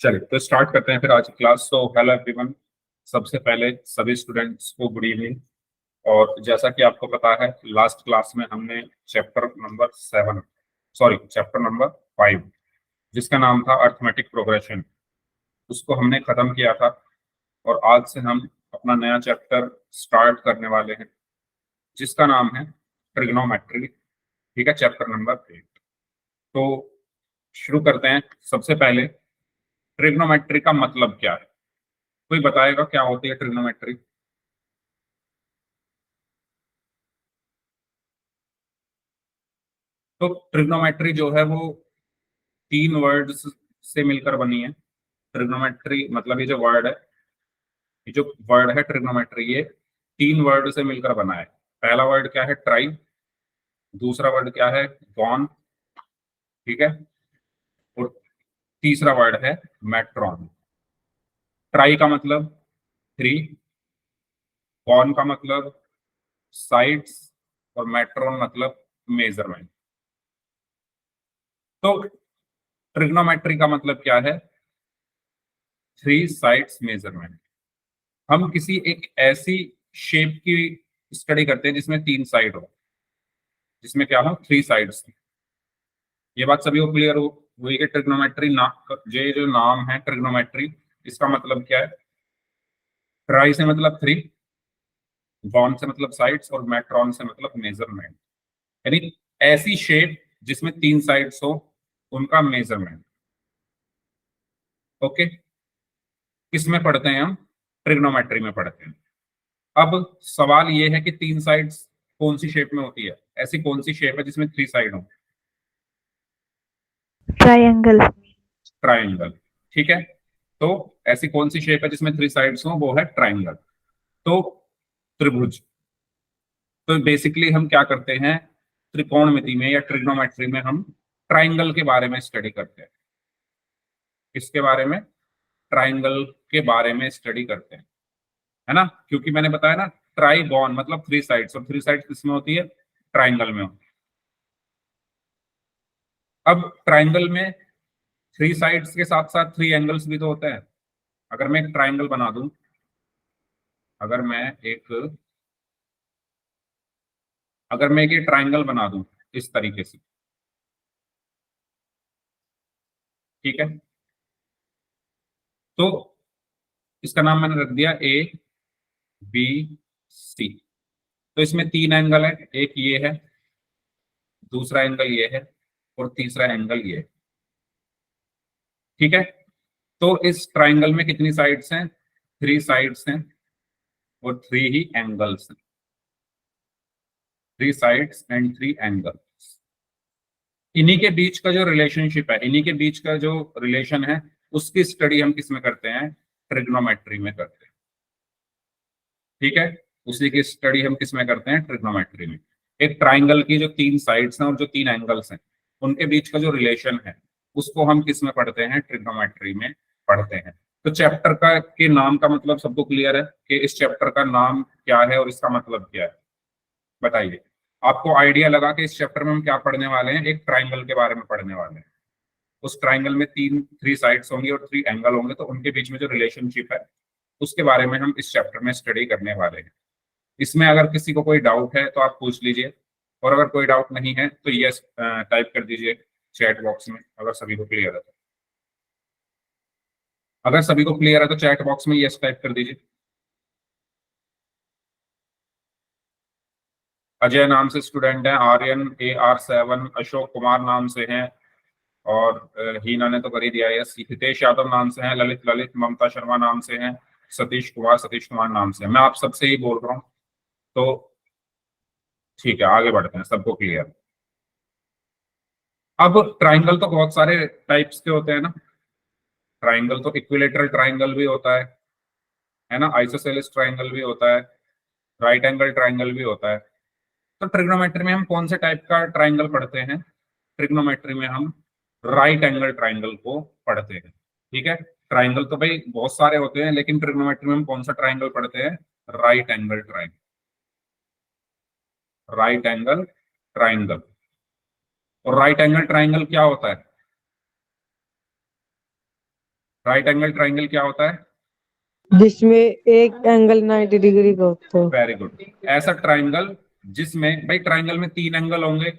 चलिए तो स्टार्ट करते हैं फिर आज की क्लास। तो हेलो एवरीवन, सबसे पहले सभी स्टूडेंट्स को गुड इवनिंग। और जैसा कि आपको पता है, लास्ट क्लास में हमने चैप्टर नंबर 5, जिसका नाम था अर्थमेटिक प्रोग्रेशन, उसको हमने खत्म किया था। और आज से हम अपना नया चैप्टर स्टार्ट करने वाले हैं, जिसका नाम है ट्रिग्नोमेट्री। ठीक है, चैप्टर नंबर 8। तो शुरू करते हैं। सबसे पहले ट्रिग्नोमेट्री का मतलब क्या है? कोई बताएगा क्या होती है ट्रिग्नोमेट्री? तो ट्रिग्नोमेट्री जो है वो 3 वर्ड्स से मिलकर बनी है। ट्रिग्नोमेट्री मतलब ये जो वर्ड है, ये जो वर्ड है ट्रिग्नोमेट्री, ये 3 वर्ड से मिलकर बना है। पहला वर्ड क्या है? ट्राई। दूसरा वर्ड क्या है? गॉन। ठीक है। और तीसरा वर्ड है मेट्रॉन। ट्राई का मतलब 3, गॉन का मतलब साइड्स, और मेट्रॉन मतलब मेजरमेंट। तो ट्रिग्नोमेट्री का मतलब क्या है? 3 साइड्स मेजरमेंट। हम किसी एक ऐसी शेप की स्टडी करते हैं जिसमें 3 साइड हो, जिसमें क्या हो? 3 साइड्स। ये बात सभी को क्लियर हो हुई कि ट्रिग्नोमेट्री ना, ये जो नाम है ट्रिग्नोमेट्री, इसका मतलब क्या है? ट्राई से मतलब 3, गॉन से मतलब साइड्स, और मेट्रॉन से मतलब मेजरमेंट। यानी ऐसी शेप जिसमें 3 साइड्स हो, उनका मेजरमेंट। ओके। किसमें पढ़ते हैं हम? ट्रिग्नोमेट्री में पढ़ते हैं। अब सवाल ये है कि 3 साइड्स कौन सी शेप में होती है? ऐसी कौन सी शेप है जिसमें 3 साइड हो? ट्रायंगल। ट्राइंगल। ठीक है। तो ऐसी कौन सी शेप है जिसमें 3 साइड्स हो? वो है ट्राइंगल। तो त्रिभुज। तो बेसिकली हम क्या करते हैं, त्रिकोणमिति में या ट्रिग्नोमेट्री में हम ट्राइंगल के बारे में स्टडी करते हैं। किसके बारे में? ट्राइंगल के बारे में स्टडी करते हैं, है ना? क्योंकि मैंने बताया ना, ट्राइगॉन मतलब 3 साइड्स, और 3 साइड्स किसमें होती है? ट्राइंगल में होती है। अब ट्राइंगल में 3 साइड्स के साथ साथ 3 एंगल्स भी तो होते हैं। अगर मैं एक ट्राइंगल बना दूं, अगर मैं एक अगर मैं एक ये ट्राइंगल बना दूं इस तरीके से, ठीक है, तो इसका नाम मैंने रख दिया ABC। तो इसमें 3 एंगल है, एक ये है, दूसरा एंगल ये है, और तीसरा एंगल ये है। ठीक है। तो इस ट्राइंगल में कितनी साइड्स हैं? 3 साइड्स हैं, और 3 ही एंगल्स हैं। 3 साइड्स एंड 3 एंगल्स। इन्हीं के बीच का जो रिलेशनशिप है, इन्हीं के बीच का जो रिलेशन है, उसकी स्टडी हम किस में करते हैं? ट्रिग्नोमेट्री में करते हैं। ठीक है। उसी की स्टडी हम किस में करते हैं? ट्रिग्नोमेट्री में। एक ट्राइंगल की जो 3 साइड्स हैं और जो 3 एंगल्स हैं, उनके बीच का जो रिलेशन है, उसको हम किस में पढ़ते हैं? ट्रिग्नोमेट्री में पढ़ते हैं। तो चैप्टर का के नाम का मतलब सबको क्लियर है कि इस चैप्टर का नाम क्या है और इसका मतलब क्या है? बताइए। आपको आइडिया लगा कि इस चैप्टर में हम क्या पढ़ने वाले हैं? एक ट्राइंगल के बारे में पढ़ने वाले हैं। उस ट्राइंगल में 3 साइड्स होंगी और 3 एंगल होंगे, तो उनके बीच में जो रिलेशनशिप है, उसके बारे में हम इस चैप्टर में स्टडी करने वाले हैं। इसमें अगर किसी को कोई डाउट है तो आप पूछ लीजिए, और अगर कोई डाउट नहीं है तो यस टाइप कर दीजिए चैट बॉक्स में, अगर सभी को क्लियर है तो। अगर सभी को क्लियर है तो चैट बॉक्स में यस टाइप कर दीजिए। अजय नाम से स्टूडेंट है, आर्यन AR7, अशोक कुमार नाम से हैं, और हीना ने तो कर ही दिया है। हितेश यादव नाम से हैं, ललित ललित, ममता शर्मा नाम से हैं, सतीश कुमार नाम से हैं। मैं आप सबसे ही बोल रहा हूँ। तो ठीक है, आगे बढ़ते हैं, सबको क्लियर। अब ट्राइंगल तो बहुत सारे टाइप्स के होते हैं ना। ट्राइंगल तो इक्विलेटरल ट्राइंगल भी होता है ना, आइसोसेलेस ट्राइंगल भी होता है, राइट एंगल ट्राइंगल भी होता है। तो ट्रिग्नोमेट्री में हम कौन से टाइप का ट्राइंगल पढ़ते हैं? ट्रिग्नोमेट्री में हम राइट एंगल ट्राइंगल को पढ़ते हैं। ठीक है। ट्राइंगल तो भाई बहुत सारे होते हैं, लेकिन ट्रिग्नोमेट्री में हम कौन सा ट्राइंगल पढ़ते हैं? Right angle triangle. Right angle triangle. और राइट एंगल ट्राइंगल क्या होता है? राइट एंगल ट्राइंगल क्या होता है? जिसमें एक एंगल 90 डिग्री का होता है। Very good. ऐसा ट्राइंगल जिसमें, भाई ट्राइंगल में 3 एंगल होंगे,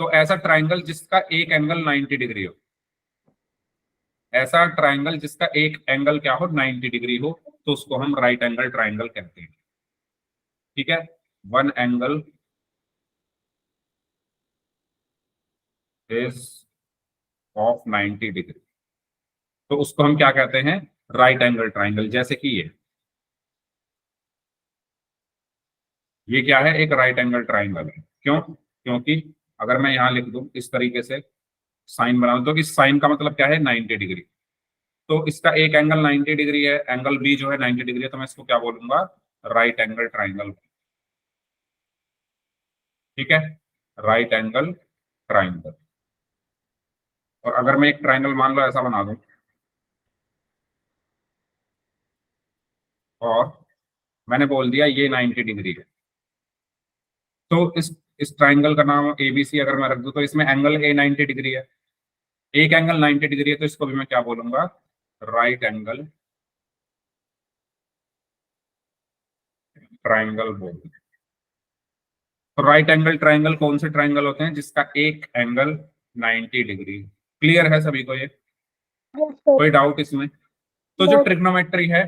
तो ऐसा ट्राइंगल जिसका एक एंगल 90 डिग्री हो, ऐसा ट्राइंगल जिसका एक एंगल क्या हो, 90 डिग्री हो, तो उसको हम राइट एंगल ट्राइंगल कहते हैं। ठीक है, one angle is of 90 degree, तो उसको हम क्या कहते हैं, राइट एंगल ट्राइंगल। जैसे कि ये क्या है, एक राइट एंगल ट्राइंगल है। क्यों? क्योंकि अगर मैं यहां लिख दूं इस तरीके से, साइन बना दूं, तो इस साइन का मतलब क्या है, 90 डिग्री। तो इसका एक एंगल 90 डिग्री है, एंगल बी जो है 90 डिग्री है, तो मैं इसको क्या बोलूंगा, राइट एंगल ट्राइंगल। ठीक है, राइट एंगल ट्राइंगल। और अगर मैं एक ट्राइंगल मान लो ऐसा बना दूं, और मैंने बोल दिया ये 90 डिग्री है, तो इस ट्राइंगल का नाम एबीसी अगर मैं रख दूं, तो इसमें एंगल ए 90 डिग्री है, एक एंगल 90 डिग्री है, तो इसको भी मैं क्या बोलूंगा, राइट एंगल ट्राइंगल बोल। तो राइट एंगल ट्राइंगल कौन से ट्राइंगल होते हैं, जिसका एक एंगल 90 डिग्री। क्लियर है सभी को ये? कोई डाउट इसमें? तो जो ट्रिग्नोमेट्री है,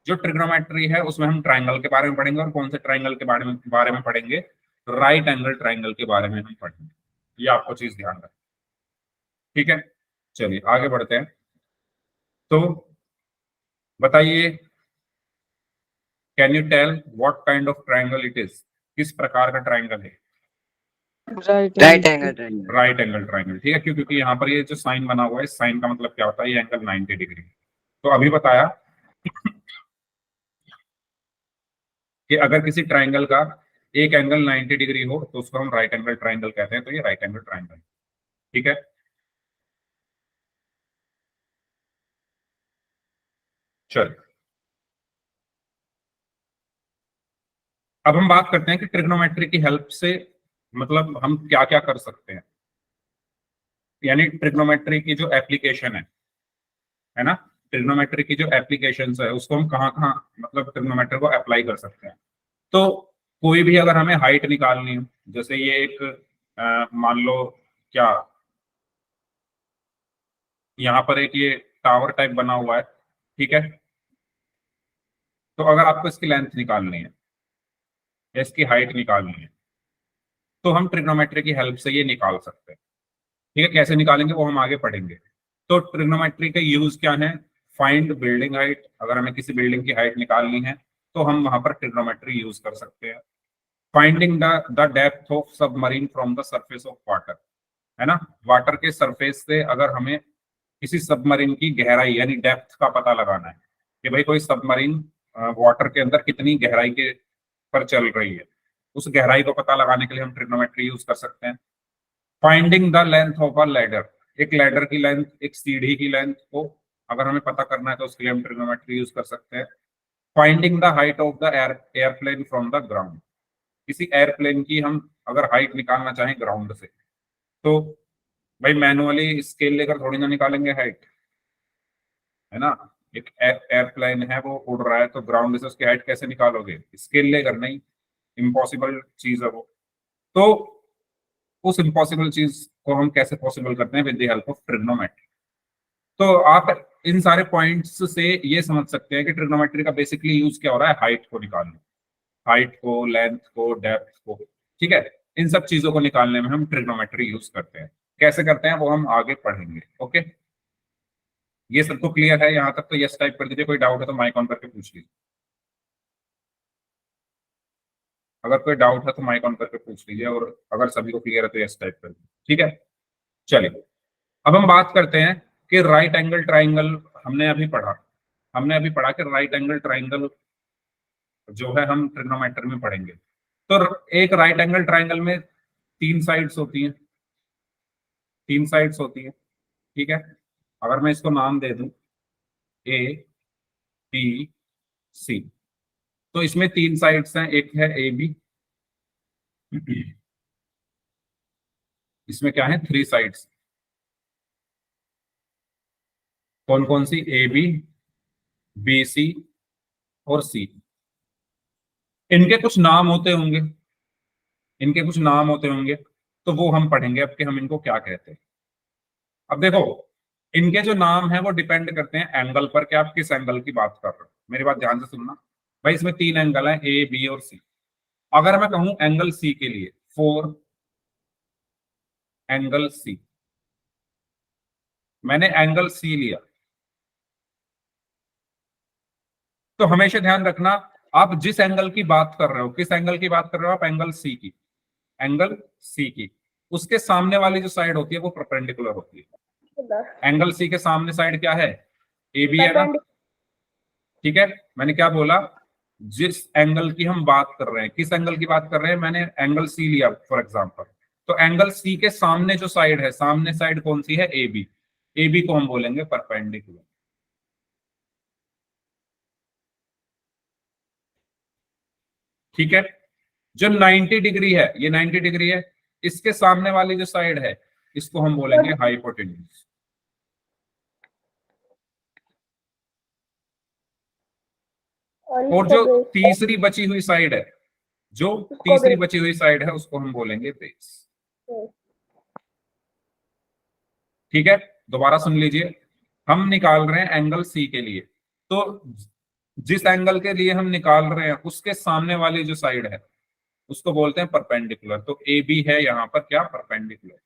जो ट्रिग्नोमेट्री है उसमें हम ट्राइंगल के बारे में पढ़ेंगे, और कौन से ट्राइंगल के बारे में पढ़ेंगे, राइट एंगल ट्राइंगल के बारे में हम पढ़ेंगे। ये आपको चीज ध्यान रखना। ठीक है, चलिए आगे बढ़ते हैं। तो बताइए, can you tell what kind of triangle it is, किस प्रकार का ट्राइंगल है? Right right angle. Angle triangle. Right angle triangle. ठीक है, क्यों? क्योंकि यहाँ पर ये जो साइन बना हुआ है, इस साइन का मतलब क्या होता है, ये एंगल 90 डिग्री। तो अभी बताया कि अगर किसी ट्राइंगल का एक एंगल 90 डिग्री हो, तो उसको हम राइट एंगल ट्राइंगल कहते हैं। तो ये राइट एंगल ट्राइंगल। ठीक है, चल अब हम बात करते हैं कि ट्रिग्नोमेट्री की हेल्प से मतलब हम क्या क्या कर सकते हैं, यानी ट्रिग्नोमेट्री की जो एप्लीकेशन है ना, ट्रिग्नोमेट्री की जो एप्लीकेशन है उसको हम कहाँ कहाँ मतलब ट्रिग्नोमेट्री को अप्लाई कर सकते हैं। तो कोई भी अगर हमें हाइट निकालनी हो, जैसे ये एक मान लो क्या, यहाँ पर एक ये टावर टाइप बना हुआ है। ठीक है, तो अगर आपको इसकी लेंथ निकालनी है या इसकी हाइट निकालनी है, तो हम ट्रिग्नोमेट्री की हेल्प से ये निकाल सकते हैं। ठीक है, कैसे निकालेंगे वो हम आगे पढ़ेंगे। तो ट्रिग्नोमेट्री का यूज क्या है, फाइंड बिल्डिंग हाइट। अगर हमें किसी बिल्डिंग की हाइट निकालनी है, तो हम वहां पर ट्रिग्नोमेट्री यूज कर सकते हैं। Finding the depth of submarine from the surface of water, है ना, वाटर के सरफेस से अगर हमें किसी सबमरीन की गहराई यानी डेप्थ का पता लगाना है, कि भाई कोई सबमरीन वाटर के अंदर कितनी गहराई के पर चल रही है, उस गहराई को पता लगाने के लिए हम ट्रिग्नोमेट्री यूज कर सकते हैं। Finding the length of a ladder, एक लैडर की लेंथ, एक सीढ़ी की लेंथ को अगर हमें पता करना है, तो उसके लिए हम ट्रिग्नोमेट्री यूज कर सकते हैं। Finding the height of the airplane from the ground, किसी एयरप्लेन की हम अगर हाइट निकालना चाहें ग्राउंड से, तो भाई मैनुअली स्केल लेकर थोड़ी ना निकालेंगे हाइट, है ना। एक एयरप्लेन है वो उड़ रहा है, तो ग्राउंड से उसकी हाइट कैसे निकालोगे, स्केल लेकर? नहीं, इम्पॉसिबल चीज है वो। तो उस इम्पॉसिबल चीज को हम कैसे पॉसिबल करते हैं, with the help of trigonometry. तो आप इन सारे पॉइंट्स से ये समझ सकते हैं कि ट्रिग्नोमेट्री का बेसिकली यूज क्या हो रहा है, हाइट को निकालना, हाइट को, लेंथ को, डेप्थ को। ठीक है, इन सब चीजों को निकालने में हम ट्रिग्नोमेट्री यूज करते हैं। कैसे करते हैं वो हम आगे पढ़ेंगे। ओके, ये सबको क्लियर है यहाँ तक? तो यस टाइप कर दीजिए, कोई डाउट है तो माइक ऑन करके पूछ लीजिए। अगर कोई डाउट है तो माइक ऑन करके पूछ लीजिए, और अगर सभी को क्लियर है तो यस टाइप कर दीजिए। ठीक है, चलिए अब हम बात करते हैं कि राइट एंगल ट्राइंगल। हमने अभी पढ़ा कि राइट एंगल ट्राइंगल जो है हम ट्रिग्नोमेट्री में पढ़ेंगे। तो एक राइट एंगल ट्राइंगल में तीन साइड्स होती हैं, तीन साइड्स होती हैं। ठीक है, अगर मैं इसको नाम दे दूं ए बी सी, तो इसमें तीन साइड्स हैं, एक है ए बी, इसमें क्या है, थ्री साइड्स। कौन कौन सी? ए बी, बी सी और सी। इनके कुछ नाम होते होंगे, इनके कुछ नाम होते होंगे, तो वो हम पढ़ेंगे अब कि हम इनको क्या कहते हैं। अब देखो, इनके जो नाम है वो डिपेंड करते हैं एंगल पर, कि आप किस एंगल की बात कर रहे हो। मेरी बात ध्यान से सुनना भाई, इसमें तीन एंगल हैं, ए बी और सी। अगर मैं कहूं एंगल सी के लिए, फोर एंगल सी, मैंने एंगल सी लिया, तो हमेशा ध्यान रखना, आप जिस एंगल की बात कर रहे हो, किस एंगल की बात कर रहे हो आप? एंगल सी की, एंगल सी की, उसके सामने वाली जो साइड होती है वो परपेंडिकुलर होती है। एंगल सी के सामने साइड क्या है? ए बी है ना। ठीक है, मैंने क्या बोला? जिस एंगल की हम बात कर रहे हैं, किस एंगल की बात कर रहे हैं, मैंने एंगल सी लिया फॉर एग्जांपल, तो एंगल सी के सामने जो साइड है, सामने साइड कौन सी है? A B. ए बी को हम बोलेंगे परपेंडिकुलर। ठीक है, जो 90 डिग्री है, ये 90 डिग्री है, इसके सामने वाली जो साइड है इसको हम बोलेंगे हाइपोटेन्यूज। और जो तीसरी बची हुई साइड है, जो तीसरी बची हुई साइड है उसको हम बोलेंगे बेस। ठीक है, दोबारा सुन लीजिए, हम निकाल रहे हैं एंगल सी के लिए, तो जिस एंगल के लिए हम निकाल रहे हैं उसके सामने वाली जो साइड है उसको बोलते हैं परपेंडिकुलर। तो ए बी है यहां पर क्या? परपेंडिकुलर।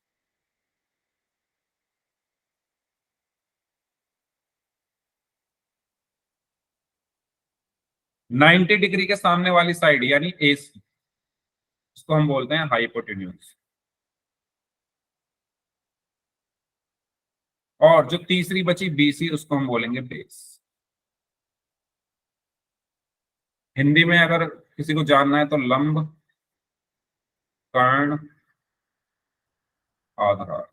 नाइन्टी डिग्री के सामने वाली साइड यानी ए सी, उसको हम बोलते हैं हाइपोटेन्यूज। और जो तीसरी बची बी सी, उसको हम बोलेंगे बेस। हिंदी में अगर किसी को जानना है तो लंब, कर्ण, आधार।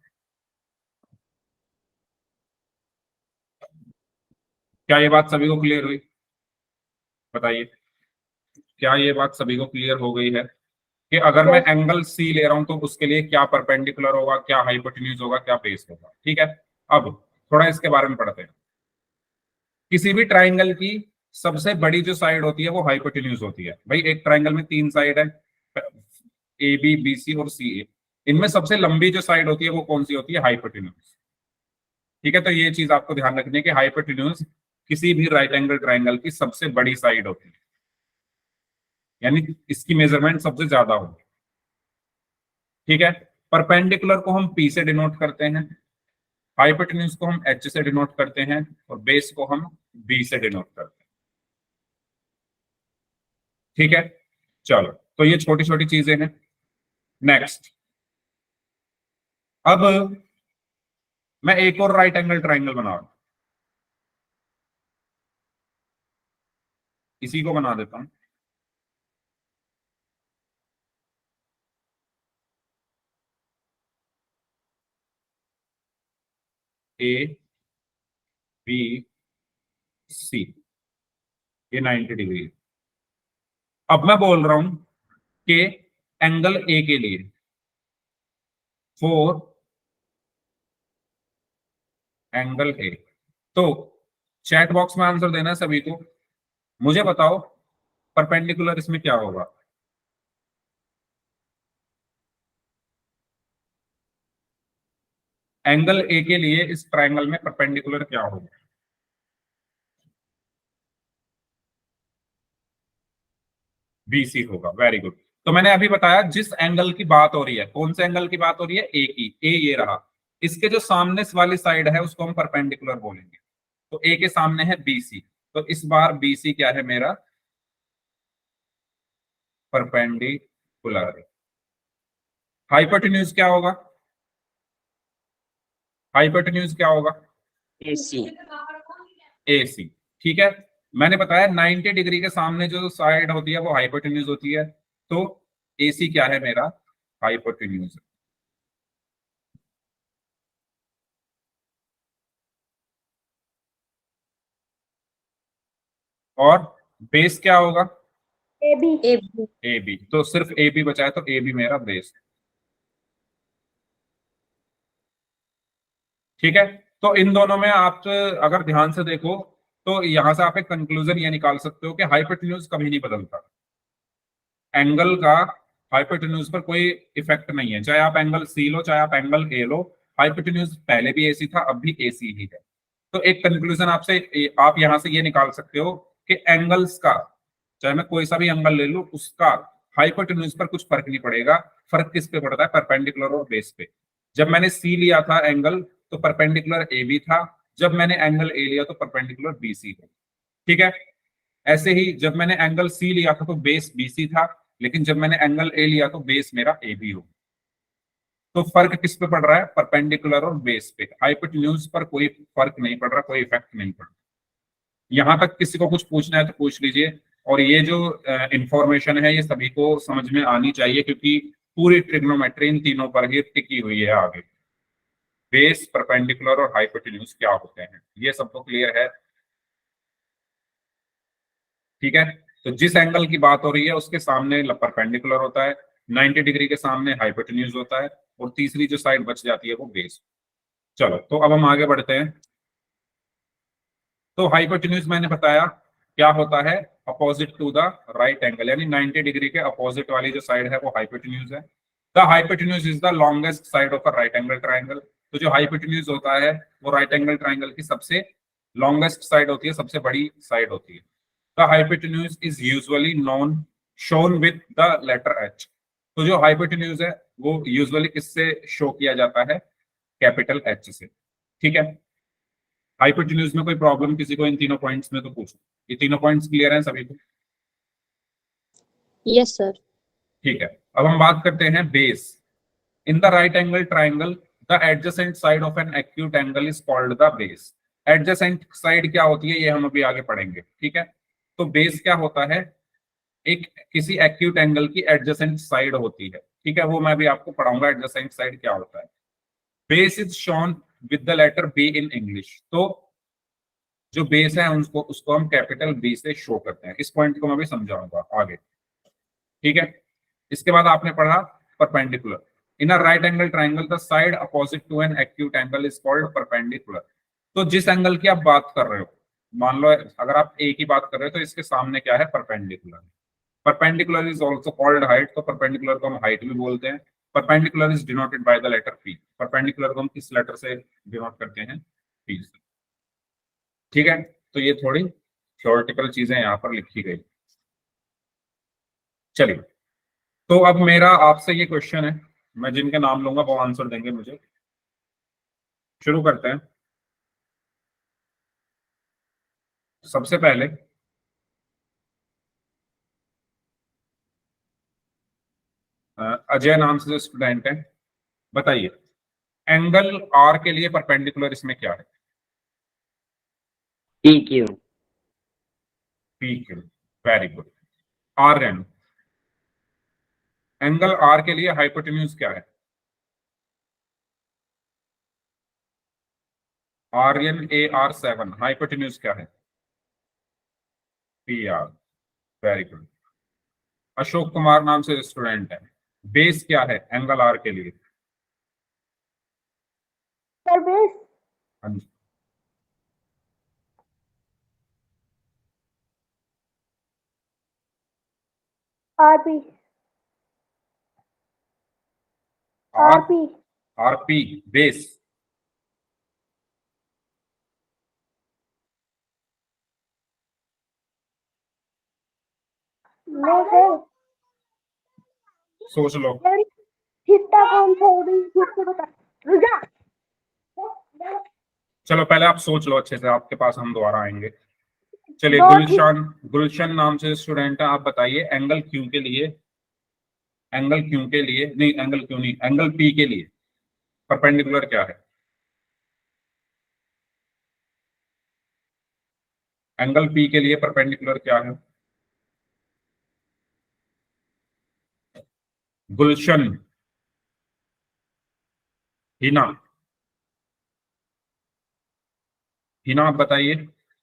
क्या ये बात सभी को क्लियर हुई? बताइए, क्या ये बात सभी को क्लियर हो गई है कि अगर मैं एंगल सी ले रहा हूं तो उसके लिए क्या परपेंडिकुलर होगा, क्या हाइपोटेन्यूज होगा, क्या बेस होगा? ठीक है, अब थोड़ा इसके बारे में पढ़ते हैं। किसी भी ट्राइंगल की सबसे बड़ी जो साइड होती है वो हाइपोटेन्यूज होती है। भाई एक ट्राइंगल में तीन साइड है, ए बी, बी सी और सी ए। इनमें सबसे लंबी जो साइड होती है वो कौन सी होती है? हाइपोटेन्यूज। ठीक है, तो ये चीज आपको ध्यान रखनी है कि हाइपोटेन्यूज किसी भी राइट एंगल ट्राइंगल की सबसे बड़ी साइड होती है, यानी इसकी मेजरमेंट सबसे ज्यादा होगी। ठीक है, परपेंडिकुलर को हम पी से डिनोट करते हैं, हाइपोटेन्यूज को हम एच से डिनोट करते हैं, और बेस को हम बी से डिनोट करते हैं। ठीक है, चलो, तो ये छोटी छोटी चीजें हैं। नेक्स्ट, अब मैं एक और राइट एंगल ट्राइंगल बना रहा हूं, इसी को बना देता हूं। ए बी सी, ये 90 डिग्री है। अब मैं बोल रहा हूं कि एंगल ए के लिए, फोर एंगल ए, तो चैट बॉक्स में आंसर देना है सभी को। मुझे बताओ परपेंडिकुलर इसमें क्या होगा? एंगल ए के लिए इस ट्राइंगल में परपेंडिकुलर क्या होगा? बीसी होगा, वेरी गुड। तो मैंने अभी बताया जिस एंगल की बात हो रही है, कौन से एंगल की बात हो रही है? ए की, ए ये रहा, इसके जो सामने वाली साइड है उसको हम परपेंडिकुलर बोलेंगे। तो ए के सामने है बीसी, तो इस बार बीसी क्या है मेरा? परपेंडिकुलर। हाइपोटेन्यूज क्या होगा? हाइपोटेन्यूज क्या होगा? AC, ए सी। ठीक है, मैंने बताया 90 डिग्री के सामने जो साइड होती है वो हाइपोटेन्यूज होती है, तो ए सी क्या है मेरा? हाइपोटेन्यूज। और बेस क्या होगा? AB, ए बी, तो सिर्फ ए बी बचा है, तो ए बी मेरा बेस। ठीक है, तो इन दोनों में आप अगर ध्यान से देखो तो यहां से आप एक कंक्लूजन ये निकाल सकते हो कि हाइपोटेन्यूज कभी नहीं बदलता, एंगल का हाइपोटेन्यूज पर कोई इफेक्ट नहीं है, चाहे आप एंगल सी लो चाहे आप एंगल ए लो, हाइपोटेन्यूज पहले भी एसी था अब भी एसी ही है। तो एक कंक्लूजन आपसे आप यहां से ये निकाल सकते हो कि एंगल्स का, चाहे मैं कोई सा भी एंगल ले लूं, उसका हाइपोटेन्यूज पर कुछ फर्क नहीं पड़ेगा। फर्क किस पे पड़ता है? परपेंडिकुलर और बेस पे। जब मैंने सी लिया था एंगल तो परपेंडिकुलर ए बी था, जब मैंने एंगल ए लिया तो परपेंडिकुलर बी सी था। ठीक है, ऐसे ही जब मैंने एंगल सी लिया था तो बेस बीसी था, लेकिन जब मैंने एंगल ए लिया तो बेस मेरा ए बी हो। तो फर्क किस पे पड़ रहा है? परपेंडिकुलर और बेस पे। हाइपोटेन्यूज पर कोई फर्क नहीं पड़ रहा, कोई इफेक्ट नहीं पड़ रहा। यहां तक किसी को कुछ पूछना है तो पूछ लीजिए। और ये जो इंफॉर्मेशन है ये सभी को समझ में आनी चाहिए, क्योंकि पूरी ट्रिग्नोमेट्री इन तीनों पर ही टिकी हुई है आगे। बेस, परपेंडिकुलर और हाइपोटेन्यूज क्या होते हैं, ये सबको क्लियर है? ठीक है, तो जिस एंगल की बात हो रही है उसके सामने परपेंडिकुलर होता है, 90 डिग्री के सामने हाइपोटेन्यूज होता है, और तीसरी जो साइड बच जाती है वो बेस। चलो, तो अब हम आगे बढ़ते हैं। तो हाइपोटेन्यूज मैंने बताया क्या होता है, opposite to the right angle, यानी 90 डिग्री के अपोजिट वाली जो साइड है वो हाइपोटेन्यूज है। The hypotenuse is the longest side of a right angle triangle. तो जो हाइपोटेन्यूज होता है वो राइट एंगल ट्राइंगल की सबसे लॉन्गेस्ट साइड होती है, सबसे बड़ी साइड होती है। The hypotenuse is usually shown with the letter H। तो जो हाइपोटेन्यूज है वो यूजुअली किससे शो किया जाता है? कैपिटल एच से। ठीक है, हाइपोटेन्यूज में कोई प्रॉब्लम किसी को इन तीनों पॉइंट्स में तो पूछो। ये तीनों पॉइंट्स क्लियर हैं सभी को? Yes, sir. ठीक है, अब हम बात करते हैं base. In the right angle triangle the adjacent side of N acute angle is called the base. Adjacent side क्या होती है ये हम अभी आगे पढ़ेंगे। ठीक है, तो बेस क्या होता है? एक किसी एक्यूट एंगल की एडजेसेंट साइड होती है। ठीक है, वो मैं भी आपको पढ़ाऊंगा एडजेसेंट साइड क्या होता है। Base is shown with the letter B in English. तो जो बेस है उसको उसको हम कैपिटल बी से शो करते हैं। इस पॉइंट को मैं भी समझाऊंगा आगे। ठीक है, इसके बाद आपने पढ़ा perpendicular. In a right angle triangle the side opposite to an acute angle is called perpendicular. तो जिस एंगल की आप बात कर रहे हो, मान लो अगर आप ए की बात कर रहे हो तो इसके सामने क्या है? Perpendicular. Perpendicular is also called height. तो परपेंडिकुलर को हम हाइट भी बोलते हैं। Perpendicular is denoted by the letter P. Perpendicular को हम किस लेटर से डिनोट करते हैं? पी से। ठीक है, तो ये थोड़ी थ्योरेटिकल चीजें यहाँ पर लिखी गई। चलिए, तो अब मेरा आपसे ये क्वेश्चन है, मैं जिनके नाम लूंगा वो आंसर देंगे मुझे। शुरू करते हैं। सबसे पहले अजय नाम से जो स्टूडेंट है, बताइए एंगल आर के लिए परपेंडिकुलर इसमें क्या है? PQ. P Q. Very good. R N, angle R के लिए हाइपोटेन्यूज क्या है? R N A R 7। Hypotenuse क्या है? P R. Very good. Ashok Kumar नाम से स्टूडेंट है, बेस क्या है एंगल आर के लिए? Sir, base हाँ जी, RP. R RP. R P base. No, sir. सोच लो। हिस्सा कौन सा है बता। रुजा। चलो पहले आप सोच लो अच्छे से, आपके पास हम दोबारा आएंगे। चलिए, दो गुलशन, गुलशन नाम से स्टूडेंट है, आप बताइए एंगल क्यू के लिए, एंगल क्यू के लिए नहीं, एंगल क्यू नहीं, एंगल पी के लिए परपेंडिकुलर क्या है? एंगल पी के लिए परपेंडिकुलर क्या है? गुलशन, हिना, हिना आप बताइए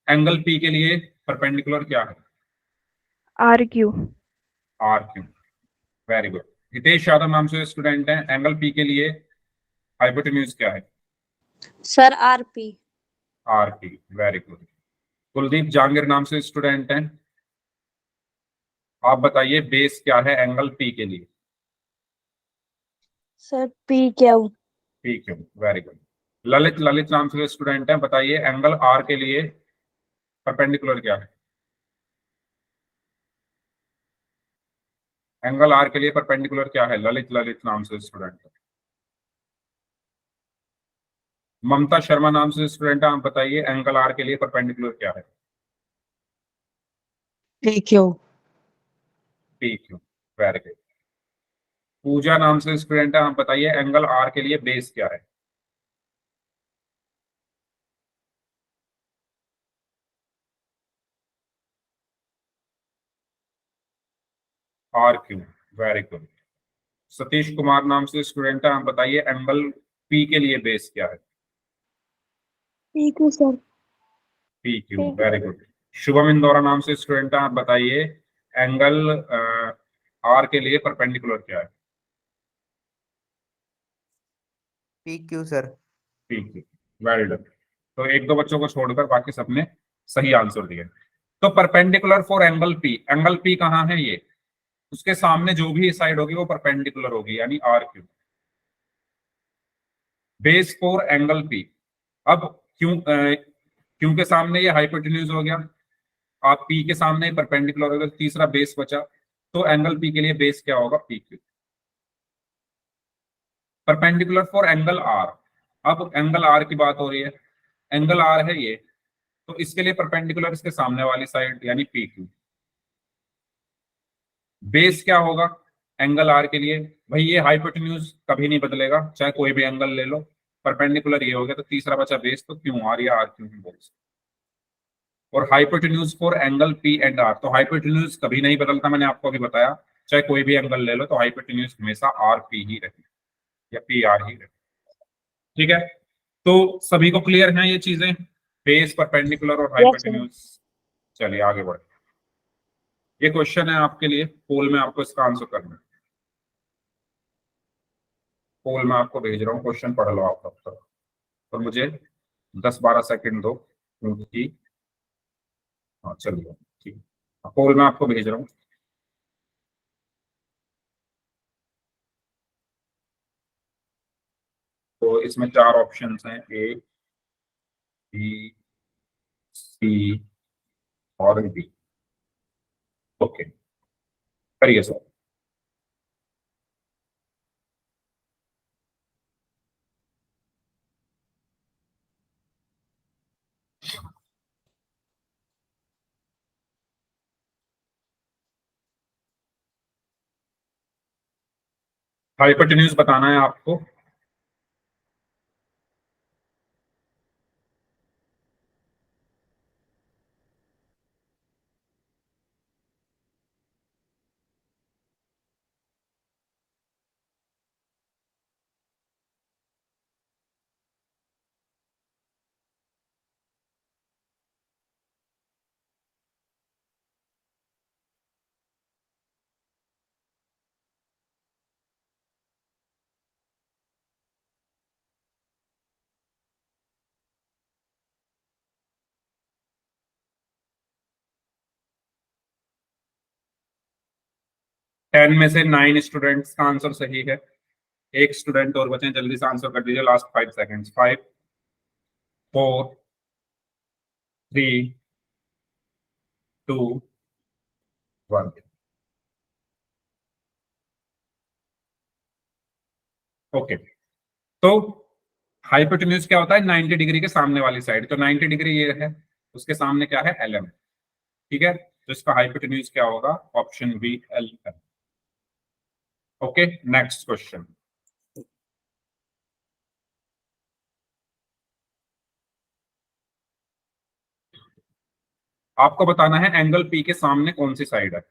एंगल पी के लिए परपेंडिकुलर क्या है? RQ। R Q. Very good. Hitesh Yadav नाम से स्टूडेंट है, एंगल पी के लिए हाइपोटेन्यूज क्या है? Sir RP. R P, very good. Kuldeep Jahangir नाम से स्टूडेंट हैं, आप बताइए बेस क्या है एंगल पी के लिए? Sir P Q. P Q, very good. Lalit, Lalit नाम से स्टूडेंट हैं, बताइए एंगल आर के लिए परपेंडिकुलर क्या है? एंगल आर के लिए परपेंडिकुलर क्या है? ललित, ललित नाम से स्टूडेंट है। ममता शर्मा नाम से स्टूडेंट है, आप बताइए एंगल आर के लिए परपेंडिकुलर क्या है? P Q. P Q, very good. Pooja नाम से स्टूडेंट है, आप बताइए एंगल आर के लिए बेस क्या है? R Q, very good. Satish Kumar नाम से स्टूडेंट है, आप बताइए एंगल पी के लिए बेस क्या है? P Q sir. P Q, very good. Shubham Indora नाम से स्टूडेंट है, आप बताइए एंगल आर के लिए परपेंडिकुलर क्या है? P Q sir. P Q, very good. तो एक दो बच्चों को छोड़कर बाकी सबने सही आंसर दिए। तो perpendicular for angle P, angle P कहाँ है ये? उसके सामने जो भी साइड होगी वो परपेंडिकुलर होगी, यानी R Q. Base for angle P. अब क्यों के सामने ये हाइपोटेन्यूज हो गया, आप पी के सामने परपेंडिकुलर हो गया, तो तीसरा बेस बचा। तो एंगल पी के लिए बेस क्या होगा? P Q. Perpendicular for angle R, अब एंगल आर की बात हो रही है, एंगल आर है ये, तो इसके लिए परपेंडिकुलर इसके सामने वाली साइड यानी पी क्यू। बेस क्या होगा एंगल आर के लिए? भाई ये हाइपोटेन्यूज कभी नहीं बदलेगा, चाहे कोई भी एंगल ले लो। परपेंडिकुलर ये हो गया, तो तीसरा बचा बेस, तो क्यों आर या आर क्यों बोल सकते। और hypotenuse for angle P and R, तो हाइपोटेन्यूज कभी नहीं बदलता, मैंने आपको अभी बताया। चाहे कोई भी एंगल ले लो तो हाइपोटेन्यूज हमेशा आर पी ही रहे या पी आर ही रहे। ठीक है, तो सभी को क्लियर है ये चीजें, बेस, परपेंडिकुलर और यस सर। हाइपोटेन्यूज। चलिए आगे बढ़े। ये क्वेश्चन है आपके लिए, पोल में आपको इसका आंसर करना है। पोल में आपको भेज रहा हूँ, क्वेश्चन पढ़ लो आप तब तक, तो मुझे 10-12 सेकंड दो, क्योंकि हाँ चलिए ठीक, पोल में आपको भेज रहा हूँ। तो इसमें 4 ऑप्शंस हैं, ए, बी, सी और डी। ओके, करिए सर। हाइपोटेन्यूज बताना है आपको। टेन में से 9 स्टूडेंट्स का आंसर सही है, एक स्टूडेंट और बचे हैं, जल्दी से आंसर कर दीजिए, लास्ट 5 सेकेंड्स। 5, 4, 3, 2, 1। ओके, तो हाइपोटेन्यूज क्या होता है? 90 डिग्री के सामने वाली साइड, तो 90 डिग्री ये है, उसके सामने क्या है? L M. ठीक है, तो इसका हाइपोटेन्यूज क्या होगा? Option B, L M. Okay, next question. आपको बताना है एंगल पी के सामने कौन सी साइड है।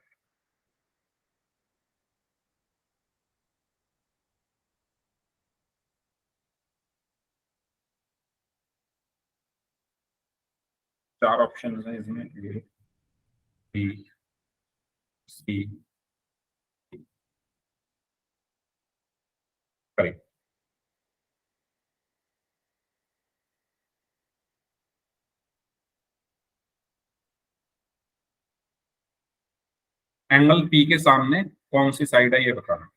चार ऑप्शन है इसमें, ए, बी, सी, करेक्ट। एंगल पी के सामने कौन सी साइड है ये बताना।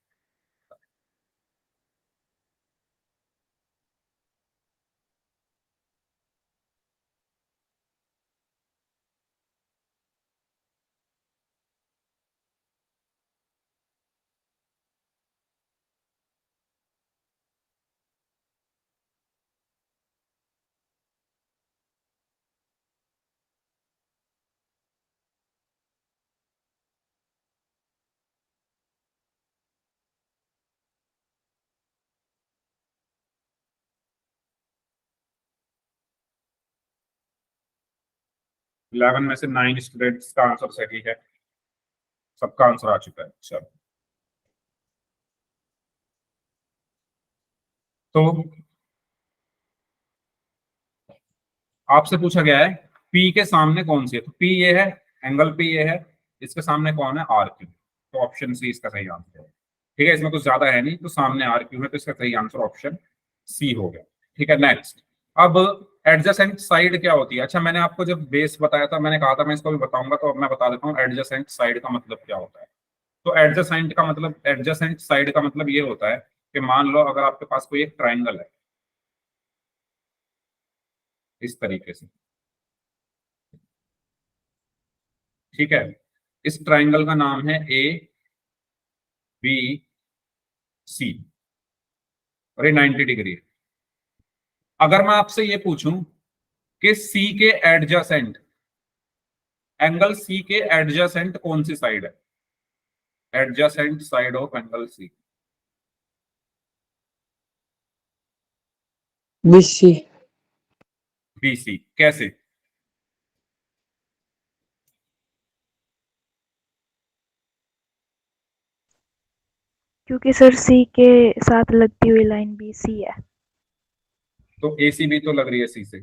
इलेवन में से 9 स्टूडेंट्स का आंसर सही है, सबका आंसर आ चुका है। चलो तो आपसे पूछा गया है पी के सामने कौन सी है, तो पी ये है, एंगल पी ये है, इसके सामने कौन है, आर क्यू। तो ऑप्शन सी इसका सही आंसर है। ठीक है, इसमें कुछ ज्यादा है नहीं, तो सामने आर क्यू है, तो इसका सही आंसर ऑप्शन सी हो गया। ठीक है, नेक्स्ट। अब एडजेसेंट साइड क्या होती है। अच्छा, मैंने आपको जब बेस बताया था, मैंने कहा था मैं इसको भी बताऊंगा, तो अब मैं बता देता हूँ एडजेसेंट साइड का मतलब क्या होता है। तो एडजेसेंट साइड का मतलब ये होता है कि मान लो अगर आपके पास कोई एक ट्राइंगल है इस तरीके से, ठीक है, इस ट्राइंगल का नाम है ए बी सी और ये 90 डिग्री है। अगर मैं आपसे ये पूछूं कि सी के एडजेसेंट, एंगल सी के एडजेसेंट कौन सी साइड है, adjacent side of angle C, BC। B C, कैसे। क्योंकि सर सी के साथ लगती हुई लाइन बी सी है तो ए सी भी तो लग रही है सी से।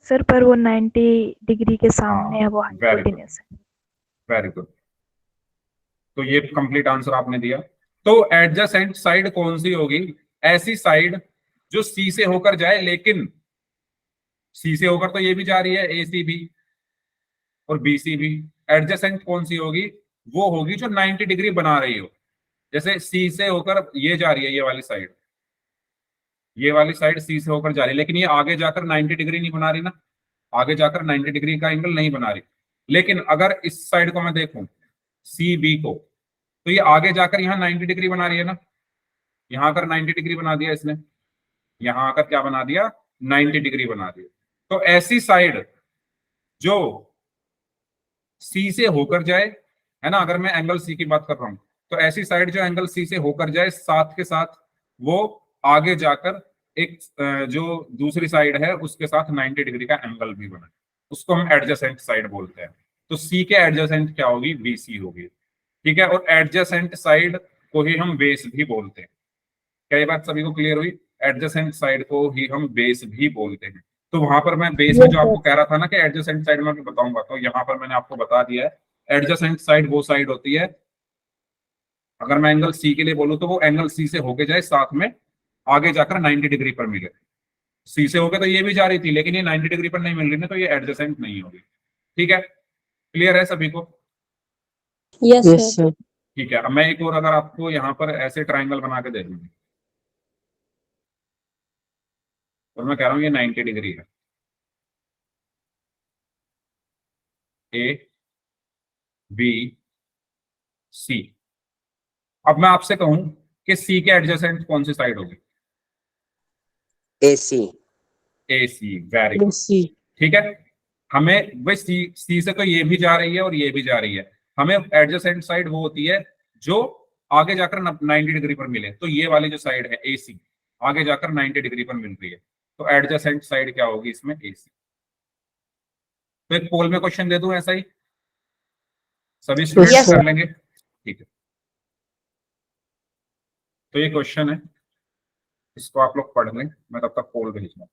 सर, पर वो 90 डिग्री के सामने हाँ, है, वो वेरी गुड, हाइपोटेन्यूज है। Very good. तो ये कंप्लीट आंसर आपने दिया। तो एडजेसेंट साइड कौन सी होगी, ऐसी साइड जो सी से होकर जाए, लेकिन सी से होकर तो ये भी जा रही है, ए सी भी और बी सी भी। एडजेसेंट कौन सी होगी, वो होगी जो 90 डिग्री बना रही हो। जैसे सी से होकर ये जा रही है, ये वाली साइड, ये वाली साइड सी से होकर जा रही है, लेकिन ये आगे जाकर 90 डिग्री नहीं बना रही ना, आगे जाकर 90 डिग्री का एंगल नहीं बना रही। लेकिन अगर इस साइड को मैं देखूं, सी बी को, तो ये आगे जाकर यहाँ 90 डिग्री बना रही है ना, यहाँ आकर 90 डिग्री बना दिया इसने, यहाँ आकर क्या बना दिया, 90 डिग्री बना दिया। तो ऐसी साइड जो सी से होकर जाए, है ना, अगर मैं एंगल सी की बात कर रहा हूं, तो ऐसी साइड जो एंगल सी से होकर जाए, साथ के साथ वो आगे जाकर एक जो दूसरी साइड है उसके साथ 90 डिग्री का एंगल भी बनाए, उसको हम एडजेसेंट साइड बोलते हैं। तो सी के एडजेसेंट क्या होगी, बीसी होगी। ठीक है, और एडजेसेंट साइड को ही हम बेस भी बोलते हैं। क्या ये बात सभी को क्लियर हुई, एडजेसेंट साइड को ही हम बेस भी बोलते हैं। तो वहां पर मैं बेस में जो आपको कह रहा था ना कि एडजेसेंट साइड में बताऊंगा, तो यहाँ पर मैंने आपको बता दिया है एडजेसेंट साइड वो साइड होती है, अगर मैं एंगल सी के लिए बोलूं, तो वो एंगल सी से होके जाए, साथ में आगे जाकर 90 डिग्री पर मिले। सी से होके तो ये भी जा रही थी, लेकिन ये 90 डिग्री पर नहीं मिल रही ना, तो ये एडजेसेंट नहीं होगी। ठीक है, क्लियर है सभी को। Yes sir. ठीक है, अब मैं एक और अगर आपको यहाँ पर ऐसे ट्राइंगल बना के दे दूंगी, और मैं कह रहा हूँ ये 90 डिग्री है, ए बी सी। अब मैं आपसे कहूं कि सी के एडजेसेंट कौन सी साइड होगी, AC। ए सी, वेरी गुड। BC। ठीक है, हमें भाई सी से तो ये भी जा रही है और ये भी जा रही है, हमें एडजेसेंट साइड वो होती है जो आगे जाकर 90 डिग्री पर मिले। तो ये वाली जो साइड है ए सी, आगे जाकर 90 डिग्री पर मिल रही है, तो एडजेसेंट साइड क्या होगी इसमें, ए सी। तो एक पोल में क्वेश्चन दे दूं ऐसा ही, सभी स्टूडेंट्स sir. कर लेंगे। ठीक है, तो ये क्वेश्चन है, इसको आप लोग पढ़ लें, मैं तब तक पोल भेज दूँ।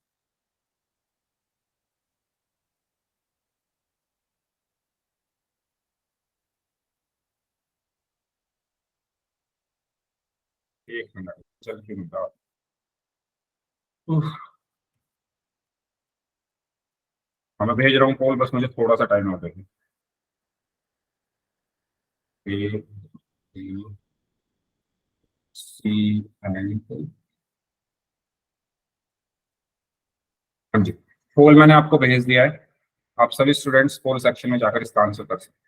एक मिनट, जल्दी बताओ। हाँ, मैं भेज रहा हूँ पोल, बस मुझे थोड़ा सा टाइम और देगी। ए बी सी एंड, हाँ जी, पोल मैंने आपको भेज दिया है। आप सभी स्टूडेंट्स पोल सेक्शन में जाकर इसका आंसर कर सकते हैं।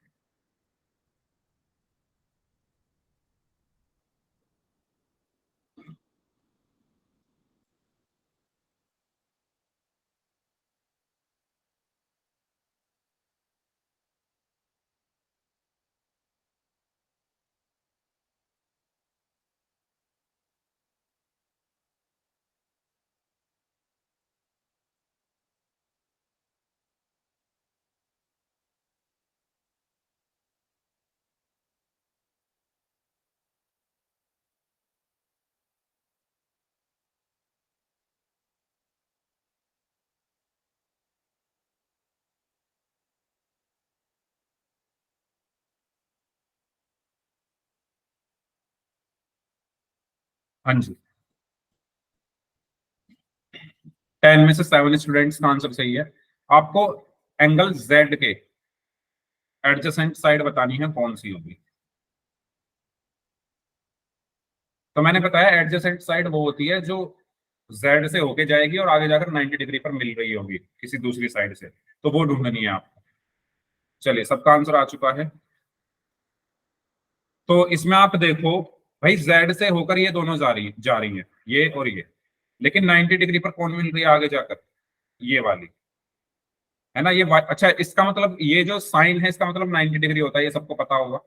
हाँ जी, 10 में से 7 स्टूडेंट्स का आंसर सही है। आपको एंगल जेड के एडजेसेंट साइड बतानी है कौन सी होगी। तो मैंने बताया एडजेसेंट साइड वो होती है जो जेड से होके जाएगी और आगे जाकर 90 डिग्री पर मिल रही होगी किसी दूसरी साइड से, तो वो ढूंढनी है आपको। चलिए, सबका आंसर आ चुका है। तो इसमें आप देखो भाई, जेड से होकर ये दोनों जा रही हैं, ये और ये, लेकिन 90 डिग्री पर कौन मिल रही है आगे जाकर? ये वाली, है ना, अच्छा, इसका मतलब ये जो साइन है इसका मतलब 90 डिग्री होता है, ये सबको पता होगा।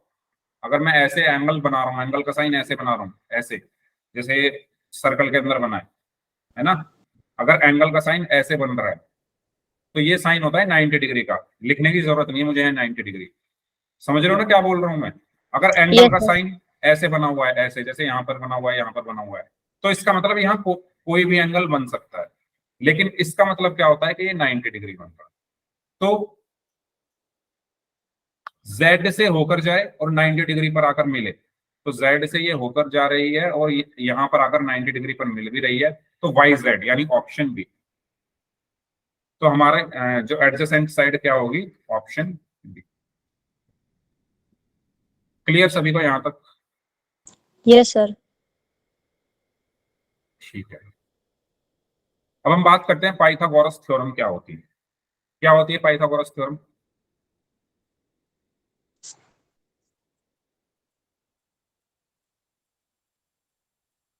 अगर मैं ऐसे एंगल बना रहा हूँ, एंगल का साइन ऐसे बना रहा हूँ, ऐसे जैसे सर्कल के अंदर बना है ना, अगर एंगल का साइन ऐसे बन रहा है तो ये साइन होता है 90 डिग्री का। लिखने की जरूरत नहीं है मुझे, है 90 डिग्री। समझ रहे हो ना क्या बोल रहा हूं मैं? अगर एंगल का साइन ऐसे बना हुआ है, ऐसे जैसे यहाँ पर बना हुआ है, यहाँ पर बना हुआ है, तो इसका मतलब यहाँ कोई भी एंगल बन सकता है, लेकिन इसका मतलब क्या होता है कि ये 90 डिग्री बन रहा है। तो Z से होकर जाए और 90 डिग्री पर आकर मिले, तो Z से ये होकर जा रही है और यहाँ पर आकर 90 डिग्री पर मिल भी रही है, तो YZ यानी ऑप्शन बी। तो हमारे जो एडजेसेंट साइड क्या होगी? Option B. क्लियर सभी को यहां तक? Yes sir. ठीक है, अब हम बात करते हैं पाइथागोरस थ्योरम क्या होती है। क्या होती है पाइथागोरस थ्योरम?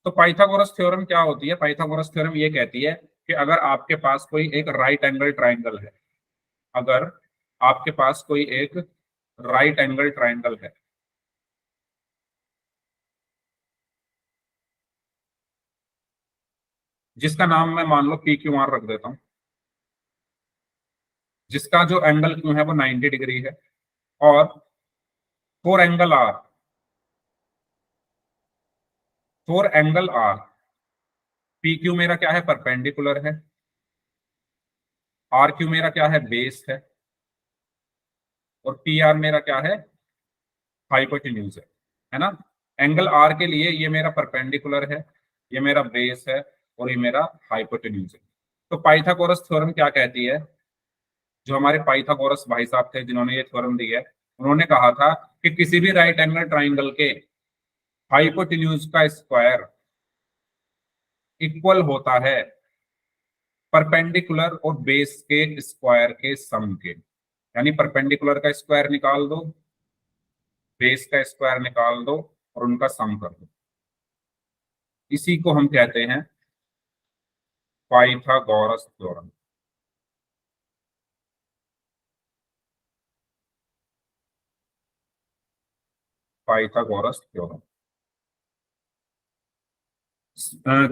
तो पाइथागोरस थ्योरम क्या होती है? पाइथागोरस थ्योरम ये कहती है कि अगर आपके पास कोई एक राइट एंगल ट्राइंगल है, अगर आपके पास कोई एक राइट एंगल ट्राइंगल है, जिसका नाम मैं मान लो पी क्यू आर रख देता हूं, जिसका जो एंगल क्यू है वो 90 डिग्री है, और four angle are, four angle are, P Q मेरा क्या है? परपेंडिकुलर है, आर क्यू मेरा क्या है? बेस और पी आर मेरा क्या है? हाइपोटेन्यूज है ना। एंगल आर के लिए ये मेरा परपेंडिकुलर है, ये मेरा बेस है, और ये मेरा हाइपोटेन्यूज है। तो पाइथागोरस थ्योरम क्या कहती है? जो हमारे पाइथागोरस भाई साहब थे जिन्होंने ये थ्योरम दी है, उन्होंने कहा था कि किसी भी राइट एंगल ट्राइंगल के हाइपोटेन्यूज का स्क्वायर इक्वल होता है परपेंडिकुलर और बेस के स्क्वायर के सम के। यानी परपेंडिकुलर का स्क्वायर निकाल दो, बेस का स्क्वायर निकाल दो, और उनका सम कर दो। इसी को हम कहते हैं Pythagoras theorem. Pythagoras theorem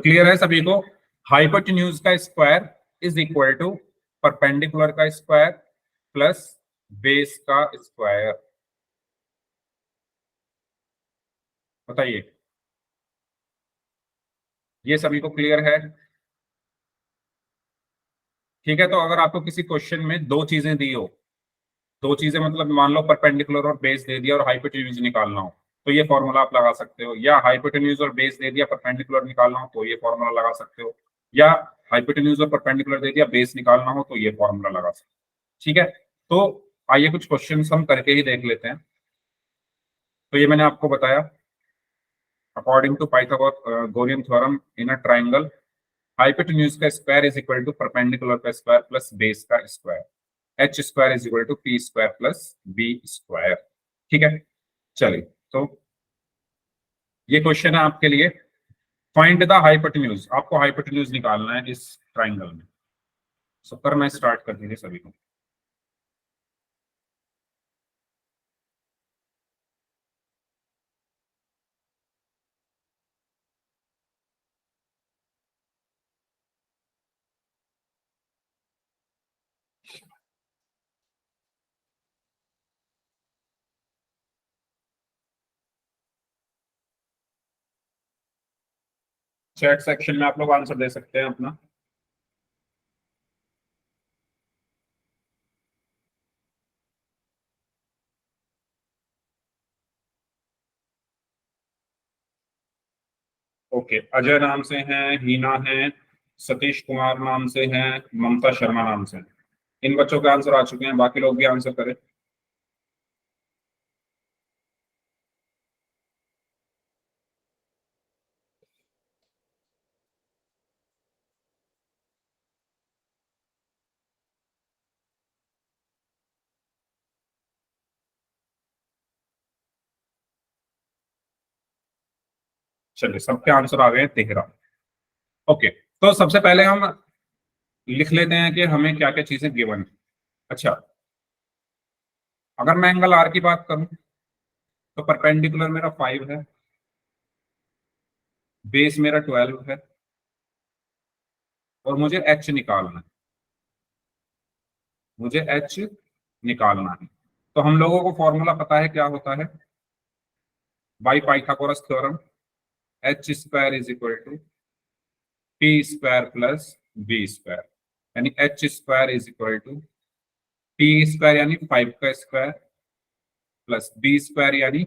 clear है सभी को? हाइपोटेन्यूज का square is equal to perpendicular का स्क्वायर प्लस बेस का स्क्वायर। बताइए, ये सभी को क्लियर है? ठीक है, तो अगर आपको किसी क्वेश्चन में दो चीजें दी हो, दो चीजें मतलब मान लो परपेंडिकुलर और बेस दे दिया और हाइपोटेन्यूज निकालना हो, तो ये फॉर्मूला आप लगा सकते हो। या हाइपोटेन्यूज और बेस दे दिया, परपेंडिकुलर निकालना हो, तो ये फॉर्मूला लगा सकते हो। या हाइपोटेन्यूज और परपेंडिकुलर दे दिया, बेस निकालना हो, तो ये फॉर्मूला लगा सकते हो। ठीक है, तो आइए कुछ क्वेश्चन हम करके ही देख लेते हैं। तो ये मैंने आपको बताया, according to Pythagorean theorem in a triangle hypotenuse का square is equal to perpendicular का स्क्वायर प्लस बेस का square, H square is equal to P square plus B square. ठीक है, चलिए तो ये क्वेश्चन है आपके लिए, फाइंड द हाइपोटेन्यूज, आपको हाइपोटेन्यूज निकालना है इस ट्राइंगल में। सो करना स्टार्ट कर दीजिए सभी को। चैट सेक्शन में आप लोग आंसर दे सकते हैं अपना। ओके, अजय नाम से हैं, हीना हैं, सतीश कुमार नाम से हैं, ममता शर्मा नाम से हैं। इन बच्चों के आंसर आ चुके हैं, बाकी लोग भी आंसर करें। चलिए, सबके आंसर आ गए 13। ओके, तो सबसे पहले हम लिख लेते हैं कि हमें क्या क्या चीजें गिवन है। अच्छा, अगर मैं एंगल आर की बात करूं तो परपेंडिकुलर मेरा 5 है, बेस मेरा 12 है, और मुझे एच निकालना है, मुझे एच निकालना है। तो हम लोगों को फॉर्मूला पता है क्या होता है, by Pythagoras theorem, H square is equal to P square plus B square, यानी H square is equal to P square यानी 5 का स्क्वायर प्लस बी स्क्वायर यानी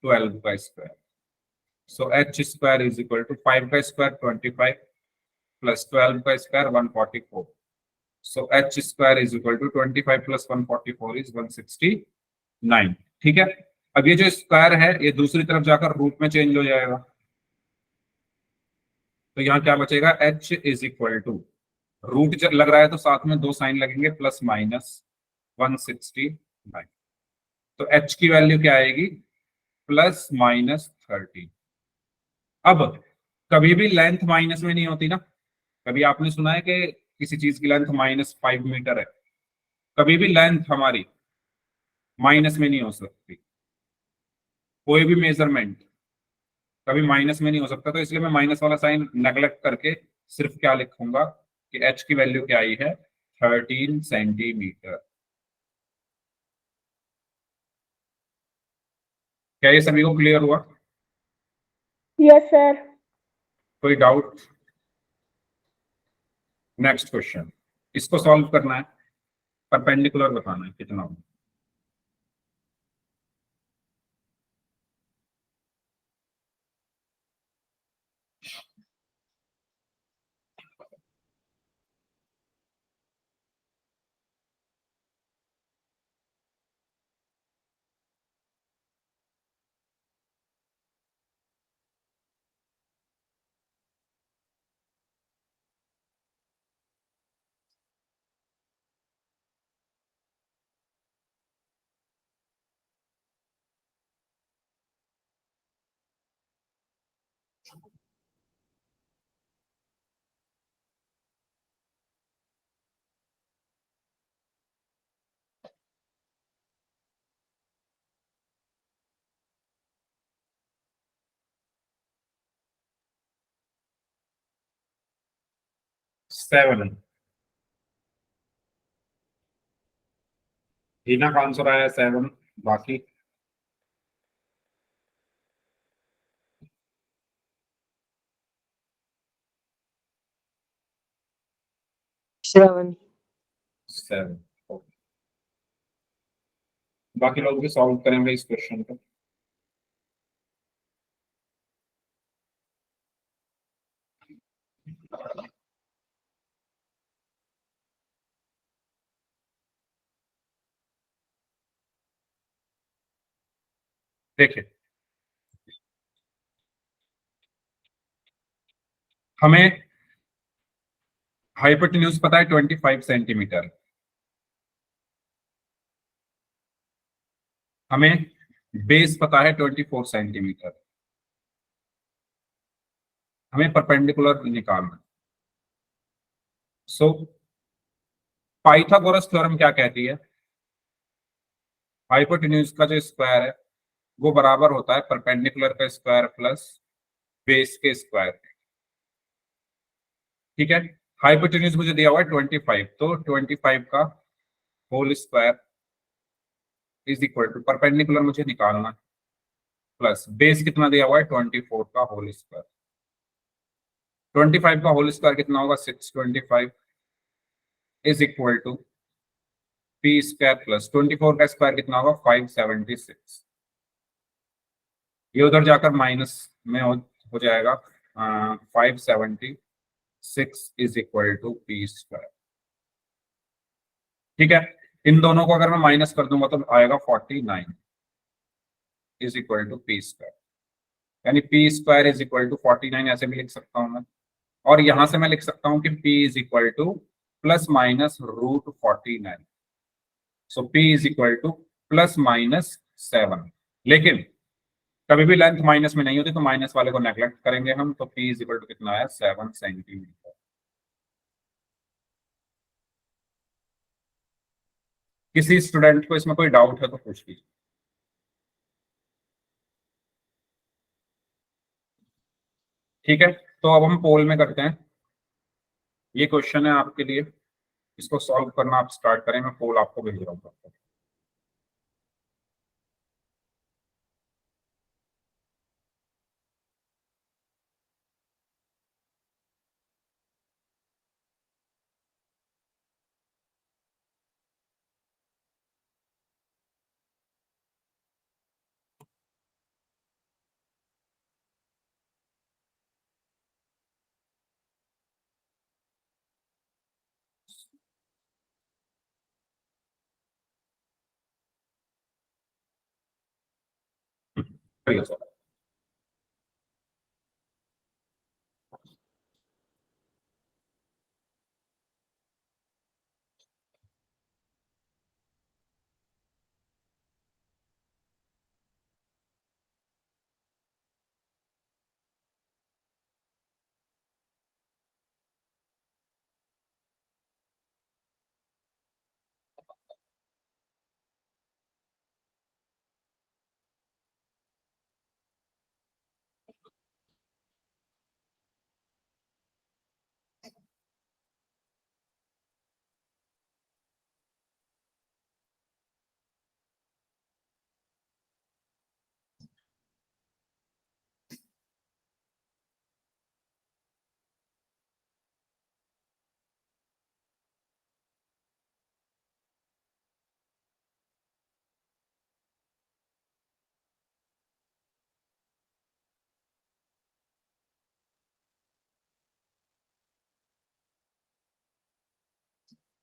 12 का square. So H square is equal to 5 का square 25 plus 12 का square 144। So H square is equal to 25 plus 144 is 169। ठीक है, अब ये जो स्क्वायर है ये दूसरी तरफ जाकर रूट में चेंज हो जाएगा, तो यहाँ क्या बचेगा, H is equal to, root लग रहा है तो साथ में दो साइन लगेंगे, प्लस माइनस 169। तो एच की वैल्यू क्या आएगी, प्लस माइनस 30। अब कभी भी लेंथ माइनस में नहीं होती ना, कभी आपने सुना है कि किसी चीज की लेंथ -5 मीटर है, कभी भी लेंथ हमारी माइनस में नहीं हो सकती, कोई भी मेजरमेंट कभी माइनस में नहीं हो सकता। तो इसलिए मैं माइनस वाला साइन नेगलेक्ट करके सिर्फ क्या लिखूंगा कि एच की वैल्यू क्या आई है, 13 सेंटीमीटर। क्या ये सभी को क्लियर हुआ? Yes sir. कोई डाउट? नेक्स्ट क्वेश्चन, इसको सॉल्व करना है, परपेंडिकुलर बताना है कितना हो। सेवन, हीना का आंसर आया 7। बाकी सेवन। 7। बाकी लोग भी सॉल्व करेंगे इस क्वेश्चन को। देखिए, हमें हाइपोटेन्यूज पता है 25 सेंटीमीटर, हमें बेस पता है 24 सेंटीमीटर, हमें परपेंडिकुलर निकालना। सो पाइथागोरस थ्योरम क्या कहती है? हाइपोटेन्यूज का जो स्क्वायर है वो बराबर होता है परपेंडिकुलर का स्क्वायर प्लस बेस के स्क्वायर। ठीक है, हाइपोटेन्यूज मुझे दिया हुआ है 25, तो 25 का whole square is equal to perpendicular मुझे निकालना प्लस बेस कितना दिया हुआ है 24 का होल स्क्वायर। 25 का होल स्क्वायर कितना होगा 625 is equal to P square plus 24 का स्क्वायर कितना होगा 576। ये उधर जाकर माइनस में हो जाएगा 576 is equal to P square. ठीक है, इन दोनों को अगर मैं माइनस कर दूंगा तो आएगा 49 is equal to P square, यानी P square is equal to 49 ऐसे भी लिख सकता हूं मैं। और यहां से मैं लिख सकता हूं कि P is equal to plus minus √49। So P is equal to plus minus 7। लेकिन कभी भी लेंथ माइनस में नहीं होती तो माइनस वाले को नेग्लेक्ट करेंगे हम, तो P इज इक्वल टू कितना है 7 सेंटीमीटर। किसी स्टूडेंट को इसमें कोई डाउट है तो पूछ लीजिए। ठीक है, तो अब हम पोल में करते हैं। ये क्वेश्चन है आपके लिए, इसको सॉल्व करना आप स्टार्ट करें, मैं पोल आपको भेज रहा हूँ।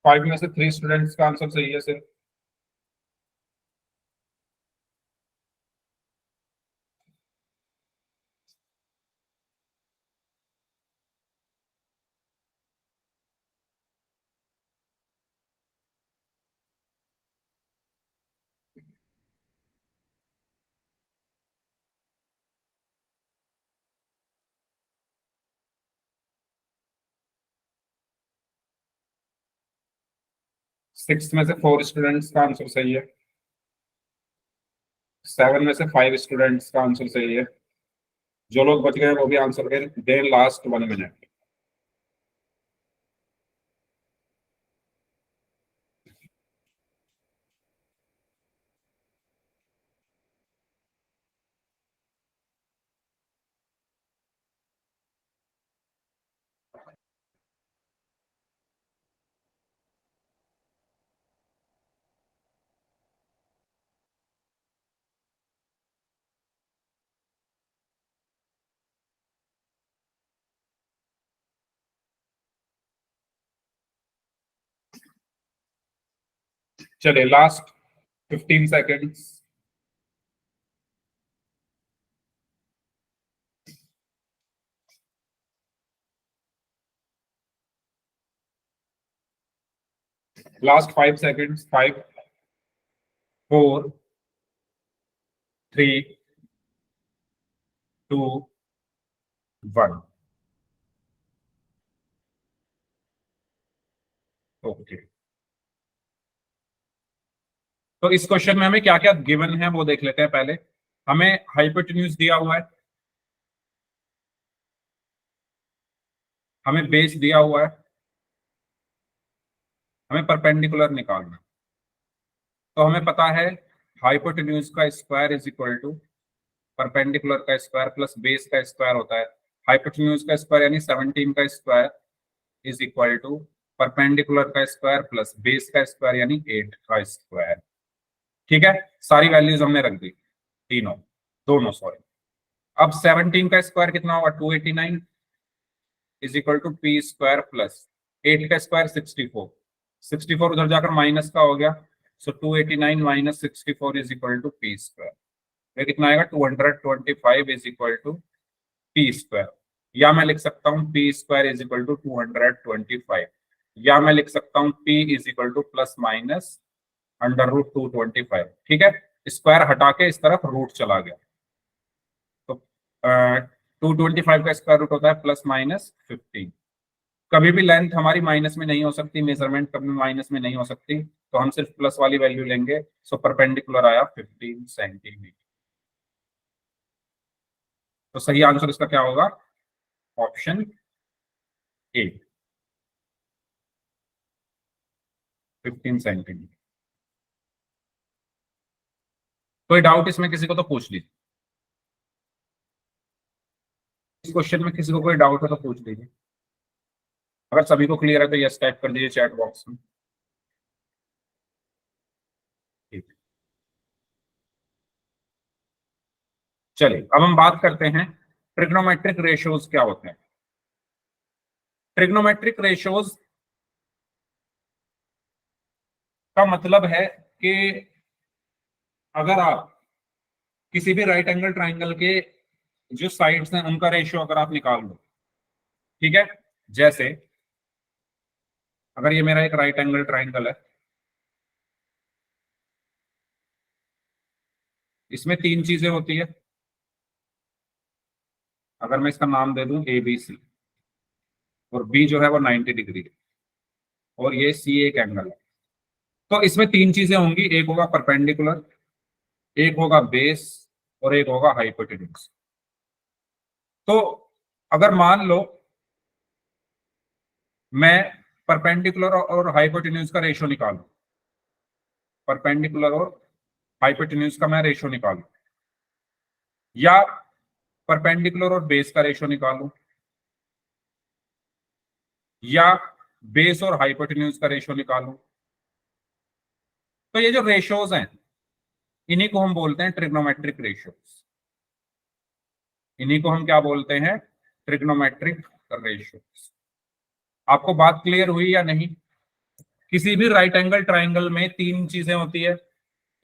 5 में से 3 स्टूडेंट्स का आंसर सही है सिर्फ। सिक्स में से 4 स्टूडेंट्स का आंसर सही है। 7 में से 5 स्टूडेंट्स का आंसर सही है। जो लोग बच गए वो भी आंसर दें लास्ट 1 मिनट। चलिए last 15 seconds. Last 5 seconds, 5, 4, 3, 2, 1। Okay, तो इस क्वेश्चन में हमें क्या क्या गिवन है वो देख लेते हैं पहले। हमें हाइपोटेन्यूज दिया हुआ है, हमें बेस दिया हुआ है, हमें परपेंडिकुलर निकालना है। तो हमें पता है हाइपोटेन्यूज का square is equal to perpendicular का स्क्वायर प्लस बेस का स्क्वायर होता है। हाइपोटेन्यूज का स्क्वायर यानी 17 का square is equal to perpendicular का स्क्वायर प्लस बेस का स्क्वायर यानी 8 का स्क्वायर। ठीक है, सारी वैल्यूज हमने रख दी, तीनों, दोनों सॉरी। अब 17 का स्क्वायर कितना होगा, 289 is equal to P square plus 8 का स्क्वायर 64, 64 उधर जाकर माइनस का हो गया, so 289 minus 64 is equal to P square. ये कितना आएगा, 225 is equal to P square. या मैं लिख सकता हूँ P square is equal to 225, या मैं लिख सकता हूँ P is equal to plus minus √225। ठीक है, स्क्वायर हटा के इस तरफ रूट चला गया, तो 225 का स्क्वायर रूट होता है प्लस माइनस 15। कभी भी लेंथ हमारी माइनस में नहीं हो सकती, मेजरमेंट कभी माइनस में नहीं हो सकती, तो हम सिर्फ प्लस वाली वैल्यू लेंगे। सो परपेंडिकुलर आया 15 सेंटीमीटर। तो सही आंसर इसका क्या होगा, ऑप्शन ए, 15 सेंटीमीटर। कोई डाउट इसमें किसी को तो पूछ लीजिए, इस क्वेश्चन में किसी को कोई डाउट है तो पूछ लीजिए। अगर सभी को क्लियर है तो यस टाइप कर दीजिए चैट बॉक्स में। ठीक, चलिए अब हम बात करते हैं ट्रिग्नोमेट्रिक रेशियोज क्या होते हैं। ट्रिग्नोमेट्रिक रेशियोज का मतलब है कि अगर आप किसी भी राइट एंगल ट्राइंगल के जो साइड्स हैं उनका रेशियो अगर आप निकाल दो, ठीक है, जैसे अगर ये मेरा एक राइट एंगल ट्राइंगल है, इसमें 3 चीजें होती है। अगर मैं इसका नाम दे दूं ABC, और B जो है वो 90 डिग्री है, और ये C एक एंगल है, तो इसमें 3 चीजें होंगी, एक होगा परपेंडिकुलर, एक होगा बेस, और एक होगा हाइपोटेन्यूज। तो अगर मान लो मैं परपेंडिकुलर और हाइपोटेन्यूज का रेशियो निकालूं, परपेंडिकुलर और हाइपोटेन्यूज का मैं रेशियो निकालूं, या परपेंडिकुलर और बेस का रेशियो निकालूं, या बेस और हाइपोटेन्यूज का रेशियो निकालूं, तो ये जो रेशियोज हैं इन्हीं को हम बोलते हैं ट्रिग्नोमेट्रिक रेशियोज। इन्हीं को हम क्या बोलते हैं, ट्रिग्नोमेट्रिक रेशियोज। आपको बात क्लियर हुई या नहीं? किसी भी राइट एंगल ट्राइंगल में 3 चीजें होती है,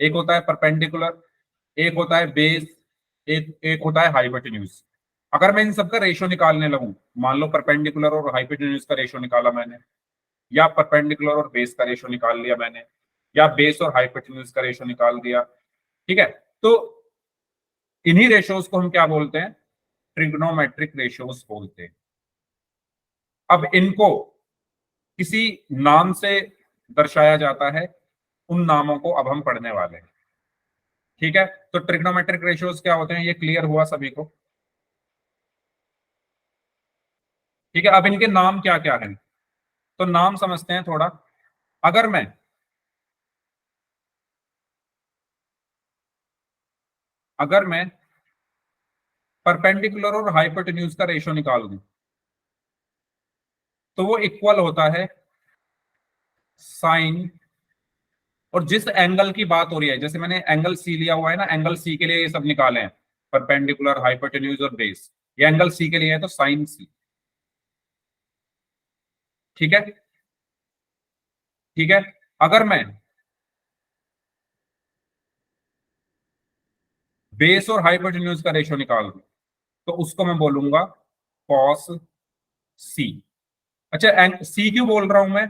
एक होता है परपेंडिकुलर, एक होता है बेस, एक होता है हाइपोटेन्यूज। अगर मैं इन सबका रेशियो निकालने लगूं, मान लो परपेंडिकुलर और हाइपोटेन्यूज का रेशियो निकाला मैंने, या परपेंडिकुलर और बेस का रेशियो निकाल लिया मैंने, या बेस और हाइपोटेन्यूज का रेशियो निकाल दिया, ठीक है, तो इन्हीं रेशियोज को हम क्या बोलते हैं, ट्रिग्नोमेट्रिक रेशियोज बोलते हैं। अब इनको किसी नाम से दर्शाया जाता है, उन नामों को अब हम पढ़ने वाले हैं। ठीक है, तो ट्रिग्नोमेट्रिक रेशियोज क्या होते हैं, ये क्लियर हुआ सभी को? ठीक है, अब इनके नाम क्या क्या हैं, तो नाम समझते हैं थोड़ा। अगर मैं परपेंडिकुलर और हाइपोटेन्यूज का रेशियो निकाल दूं, तो वो इक्वल होता है साइन, और जिस एंगल की बात हो रही है, जैसे मैंने एंगल सी लिया हुआ है ना, एंगल सी के लिए ये सब निकाले हैं, परपेंडिकुलर, हाइपोटेन्यूज और बेस, ये एंगल सी के लिए है तो साइन सी। ठीक है, ठीक है, अगर मैं बेस और हाइपोटेन्यूज का रेशियो निकाल दूं, तो उसको मैं बोलूंगा कॉस सी। अच्छा, सी क्यों बोल रहा हूं मैं,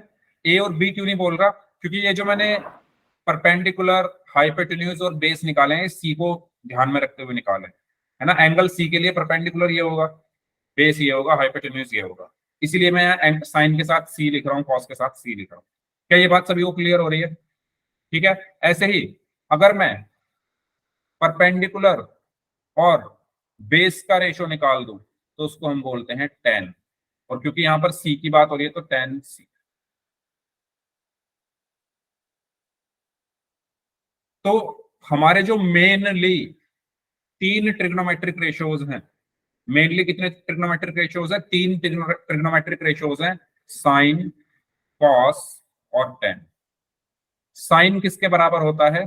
ए और बी क्यों नहीं बोल रहा? क्योंकि ये जो मैंने परपेंडिकुलर, हाइपोटेन्यूज और बेस निकाले हैं, सी को ध्यान में रखते हुए निकाले, है ना। एंगल सी के लिए परपेंडिकुलर ये होगा, बेस ये होगा, हाइपोटेन्यूज ये होगा। इसीलिए मैं साइन के साथ सी लिख रहा हूँ, कॉस के साथ सी लिख रहा हूँ। क्या ये बात सभी को क्लियर हो रही है? ठीक है। ऐसे ही अगर मैं परपेंडिकुलर और बेस का रेशो निकाल दूं तो उसको हम बोलते हैं tan, और क्योंकि यहां पर सी की बात हो रही है तो tan सी। तो हमारे जो मेनली 3 ट्रिग्नोमेट्रिक रेशियोज हैं, मेनली कितने ट्रिग्नोमेट्रिक रेशियोज हैं? 3 ट्रिग्नोमेट्रिक रेशियोज हैं, साइन, कॉस और tan। साइन किसके बराबर होता है?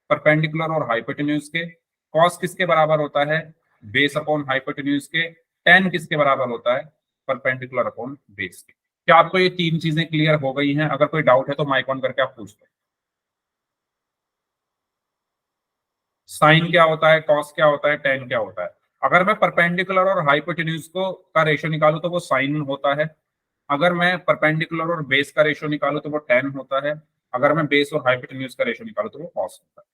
परपेंडिकुलर और हाइपोटेन्यूज के। कॉस किसके बराबर होता है? बेस अपॉन हाइपोटेन्यूज के। tan किसके बराबर होता है? परपेंडिकुलर अपॉन बेस के। क्या आपको ये 3 चीजें क्लियर हो गई हैं? अगर कोई डाउट है तो माइक ऑन करके आप पूछ लो। साइन क्या होता है, कॉस क्या होता है, tan क्या होता है? अगर मैं परपेंडिकुलर और हाइपोटेन्यूज को का रेशियो निकालूं तो वो साइन होता है। अगर मैं परपेंडिकुलर और बेस का रेशियो निकालूं तो वो tan होता है। अगर मैं बेस और हाइपोटेन्यूज का रेशियो निकालूं तो वो कॉस होता है।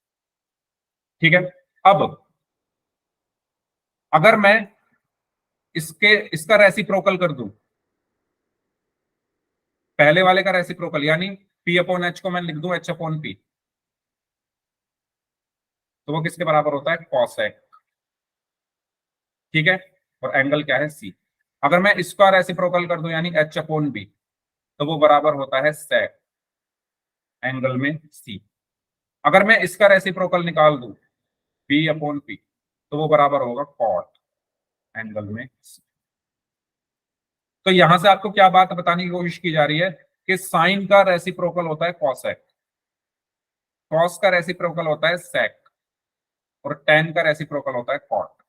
ठीक है। अब अगर मैं इसका रेसिप्रोकल कर दूं, पहले वाले का रेसिप्रोकल, यानी P अपॉन एच को मैं लिख दूं H अपॉन P, तो वो किसके बराबर होता है? कॉसेक। ठीक है। और एंगल क्या है? C। अगर मैं इसका रेसिप्रोकल कर दूं यानी H अपॉन B, तो वो बराबर होता है सेक, एंगल में C। अगर मैं इसका रेसिप्रोकल निकाल दूं B अपॉन P, तो वो बराबर होगा कॉट, एंगल में C। तो यहां से आपको क्या बात बताने की कोशिश की जा रही है कि साइन का रेसिप्रोकल होता है कॉसेक, कॉस का रेसिप्रोकल होता है सेक, और tan का रेसिप्रोकल होता है कॉट।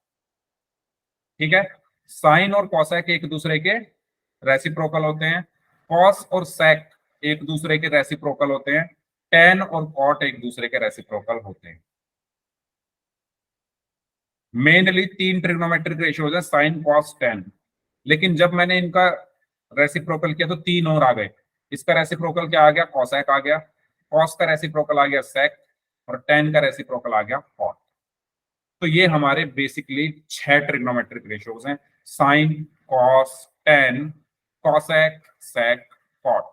ठीक है। साइन और कॉसेक एक दूसरे के रेसिप्रोकल होते हैं, कॉस और सेक एक दूसरे के रेसिप्रोकल होते हैं, tan और कॉट एक दूसरे के रेसिप्रोकल होते हैं। मेनली 3 ट्रिग्नोमेट्रिक रेशियोज है, साइन, कॉस, tan। लेकिन जब मैंने इनका रेसिप्रोकल किया तो 3 और आ गए। इसका रेसिप्रोकल क्या आ गया? कॉसेक आ गया। कॉस का रेसिप्रोकल आ गया सेक, और tan का रेसिप्रोकल आ गया कॉट। तो ये हमारे बेसिकली 6 ट्रिग्नोमेट्रिक रेशियोज हैं, साइन, कॉस, tan, कॉसेक, सेक, कॉट।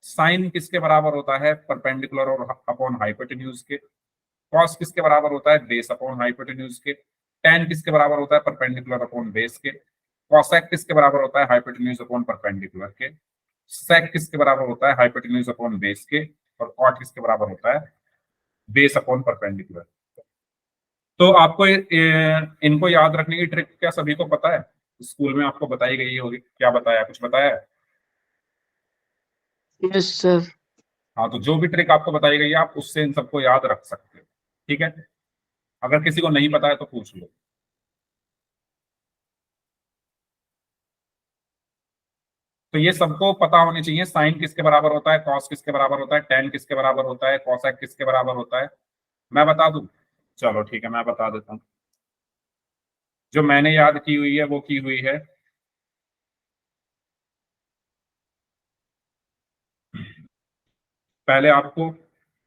साइन किसके बराबर होता है? परपेंडिकुलर और अपॉन हाइपोटेन्यूज के। कॉस किसके बराबर होता है? बेस अपॉन हाइपोटेन्यूज के। tan किसके बराबर होता है? परपेंडिकुलर अपॉन बेस के। कॉसेक किसके बराबर होता है? हाइपोटेन्यूज अपॉन परपेंडिकुलर के। सेक किसके बराबर होता है? हाइपोटेन्यूज अपॉन बेस के। और कॉट किसके बराबर होता है? Base upon perpendicular. तो आपको इनको याद रखने की ट्रिक क्या सभी को पता है? स्कूल में आपको बताई गई होगी। क्या बताया? कुछ बताया है? Yes sir. हाँ, तो जो भी ट्रिक आपको बताई गई है आप उससे इन सबको याद रख सकते हो। ठीक है। अगर किसी को नहीं पता है तो पूछ लो। तो ये सबको पता होनी चाहिए, साइन किसके बराबर होता है, कॉस किसके बराबर होता है, tan किसके बराबर होता है, कॉसेक किसके बराबर होता है। मैं बता दूं? चलो ठीक है, मैं बता देता हूँ। जो मैंने याद की हुई है वो की हुई है। पहले आपको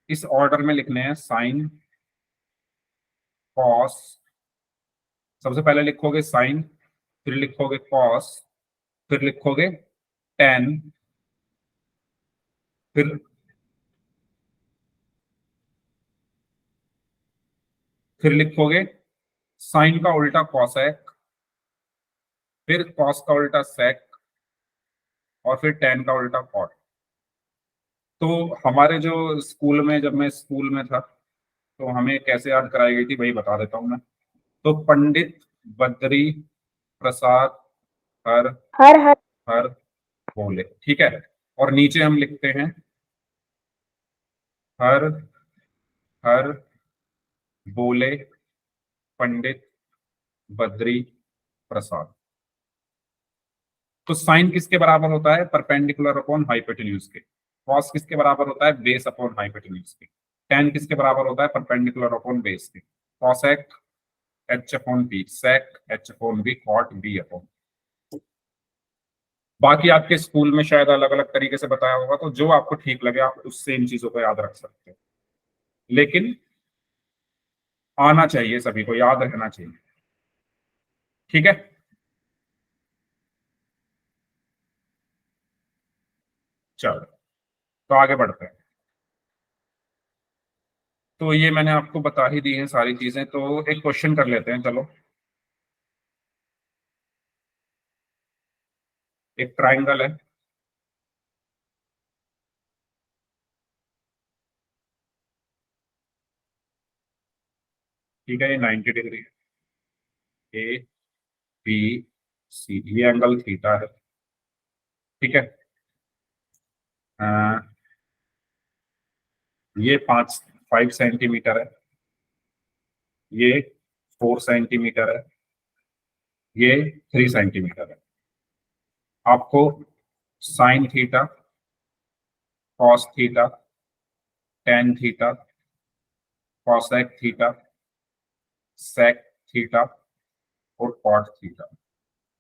इस ऑर्डर में लिखने हैं, साइन, कॉस। सबसे पहले लिखोगे साइन, फिर लिखोगे कॉस, फिर लिखोगे tan, फिर लिखोगे साइन का उल्टा कॉसेक, फिर कॉस का उल्टा सेक, और फिर tan का उल्टा कॉट। तो हमारे जो स्कूल में, जब मैं स्कूल में था तो हमें कैसे याद कराई गई थी वही बता देता हूँ मैं। तो पंडित बद्री प्रसाद हर हर हर हर बोले। ठीक है। और नीचे हम लिखते हैं हर हर बोले पंडित बद्री प्रसाद। तो साइन किसके बराबर होता है? परपेंडिकुलर अपॉन हाइपोटेन्यूज के। कॉस किसके बराबर होता है? बेस अपॉन हाइपोटेन्यूज के। tan किसके बराबर होता है? परपेंडिकुलर अपॉन बेस के। Cosec H upon B, sec H upon B, cot B upon. बाकी आपके स्कूल में शायद अलग अलग तरीके से बताया होगा, तो जो आपको ठीक लगे आप उससे इन चीजों को याद रख सकते हैं, लेकिन आना चाहिए, सभी को याद रहना चाहिए। ठीक है, चलो तो आगे बढ़ते हैं। तो ये मैंने आपको बता ही दी है सारी चीजें, तो एक क्वेश्चन कर लेते हैं। चलो, एक ट्राइंगल है, ठीक है, ये 90 डिग्री है, ए बी सी, ये एंगल थीटा है, ठीक है। अ, ये 5 सेंटीमीटर है, ये 4 सेंटीमीटर है, ये 3 सेंटीमीटर है। आपको sine theta, cos theta, tan theta, cosec theta, sec theta और कॉट थीटा,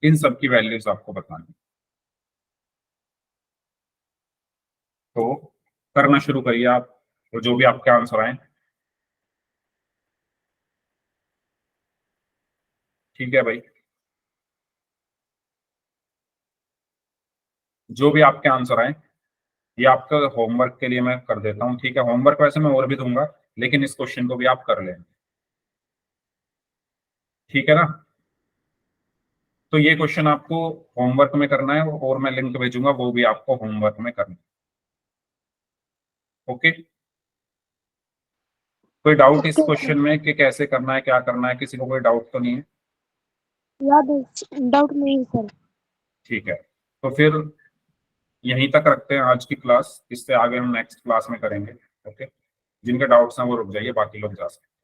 इन सब की वैल्यूज आपको बतानी। तो करना शुरू करिए आप, तो जो भी आपके आंसर आए। ठीक है भाई, जो भी आपके आंसर आए, ये आपका होमवर्क के लिए मैं कर देता हूँ, ठीक है। होमवर्क वैसे मैं और भी दूंगा, लेकिन इस क्वेश्चन को भी आप कर लें, ठीक है ना। तो ये क्वेश्चन आपको होमवर्क में करना है, और मैं लिंक भेजूंगा, वो भी आपको होमवर्क में करना है। ओके, कोई डाउट इस ओके क्वेश्चन में कि कैसे करना है, क्या करना है? किसी को कोई डाउट तो नहीं है? याद डाउट नहीं सर। ठीक है, तो फिर यहीं तक रखते हैं आज की क्लास, इससे आगे हम नेक्स्ट क्लास में करेंगे। ओके, जिनके डाउट्स हैं वो रुक जाइए, बाकी लोग जा सकते हैं।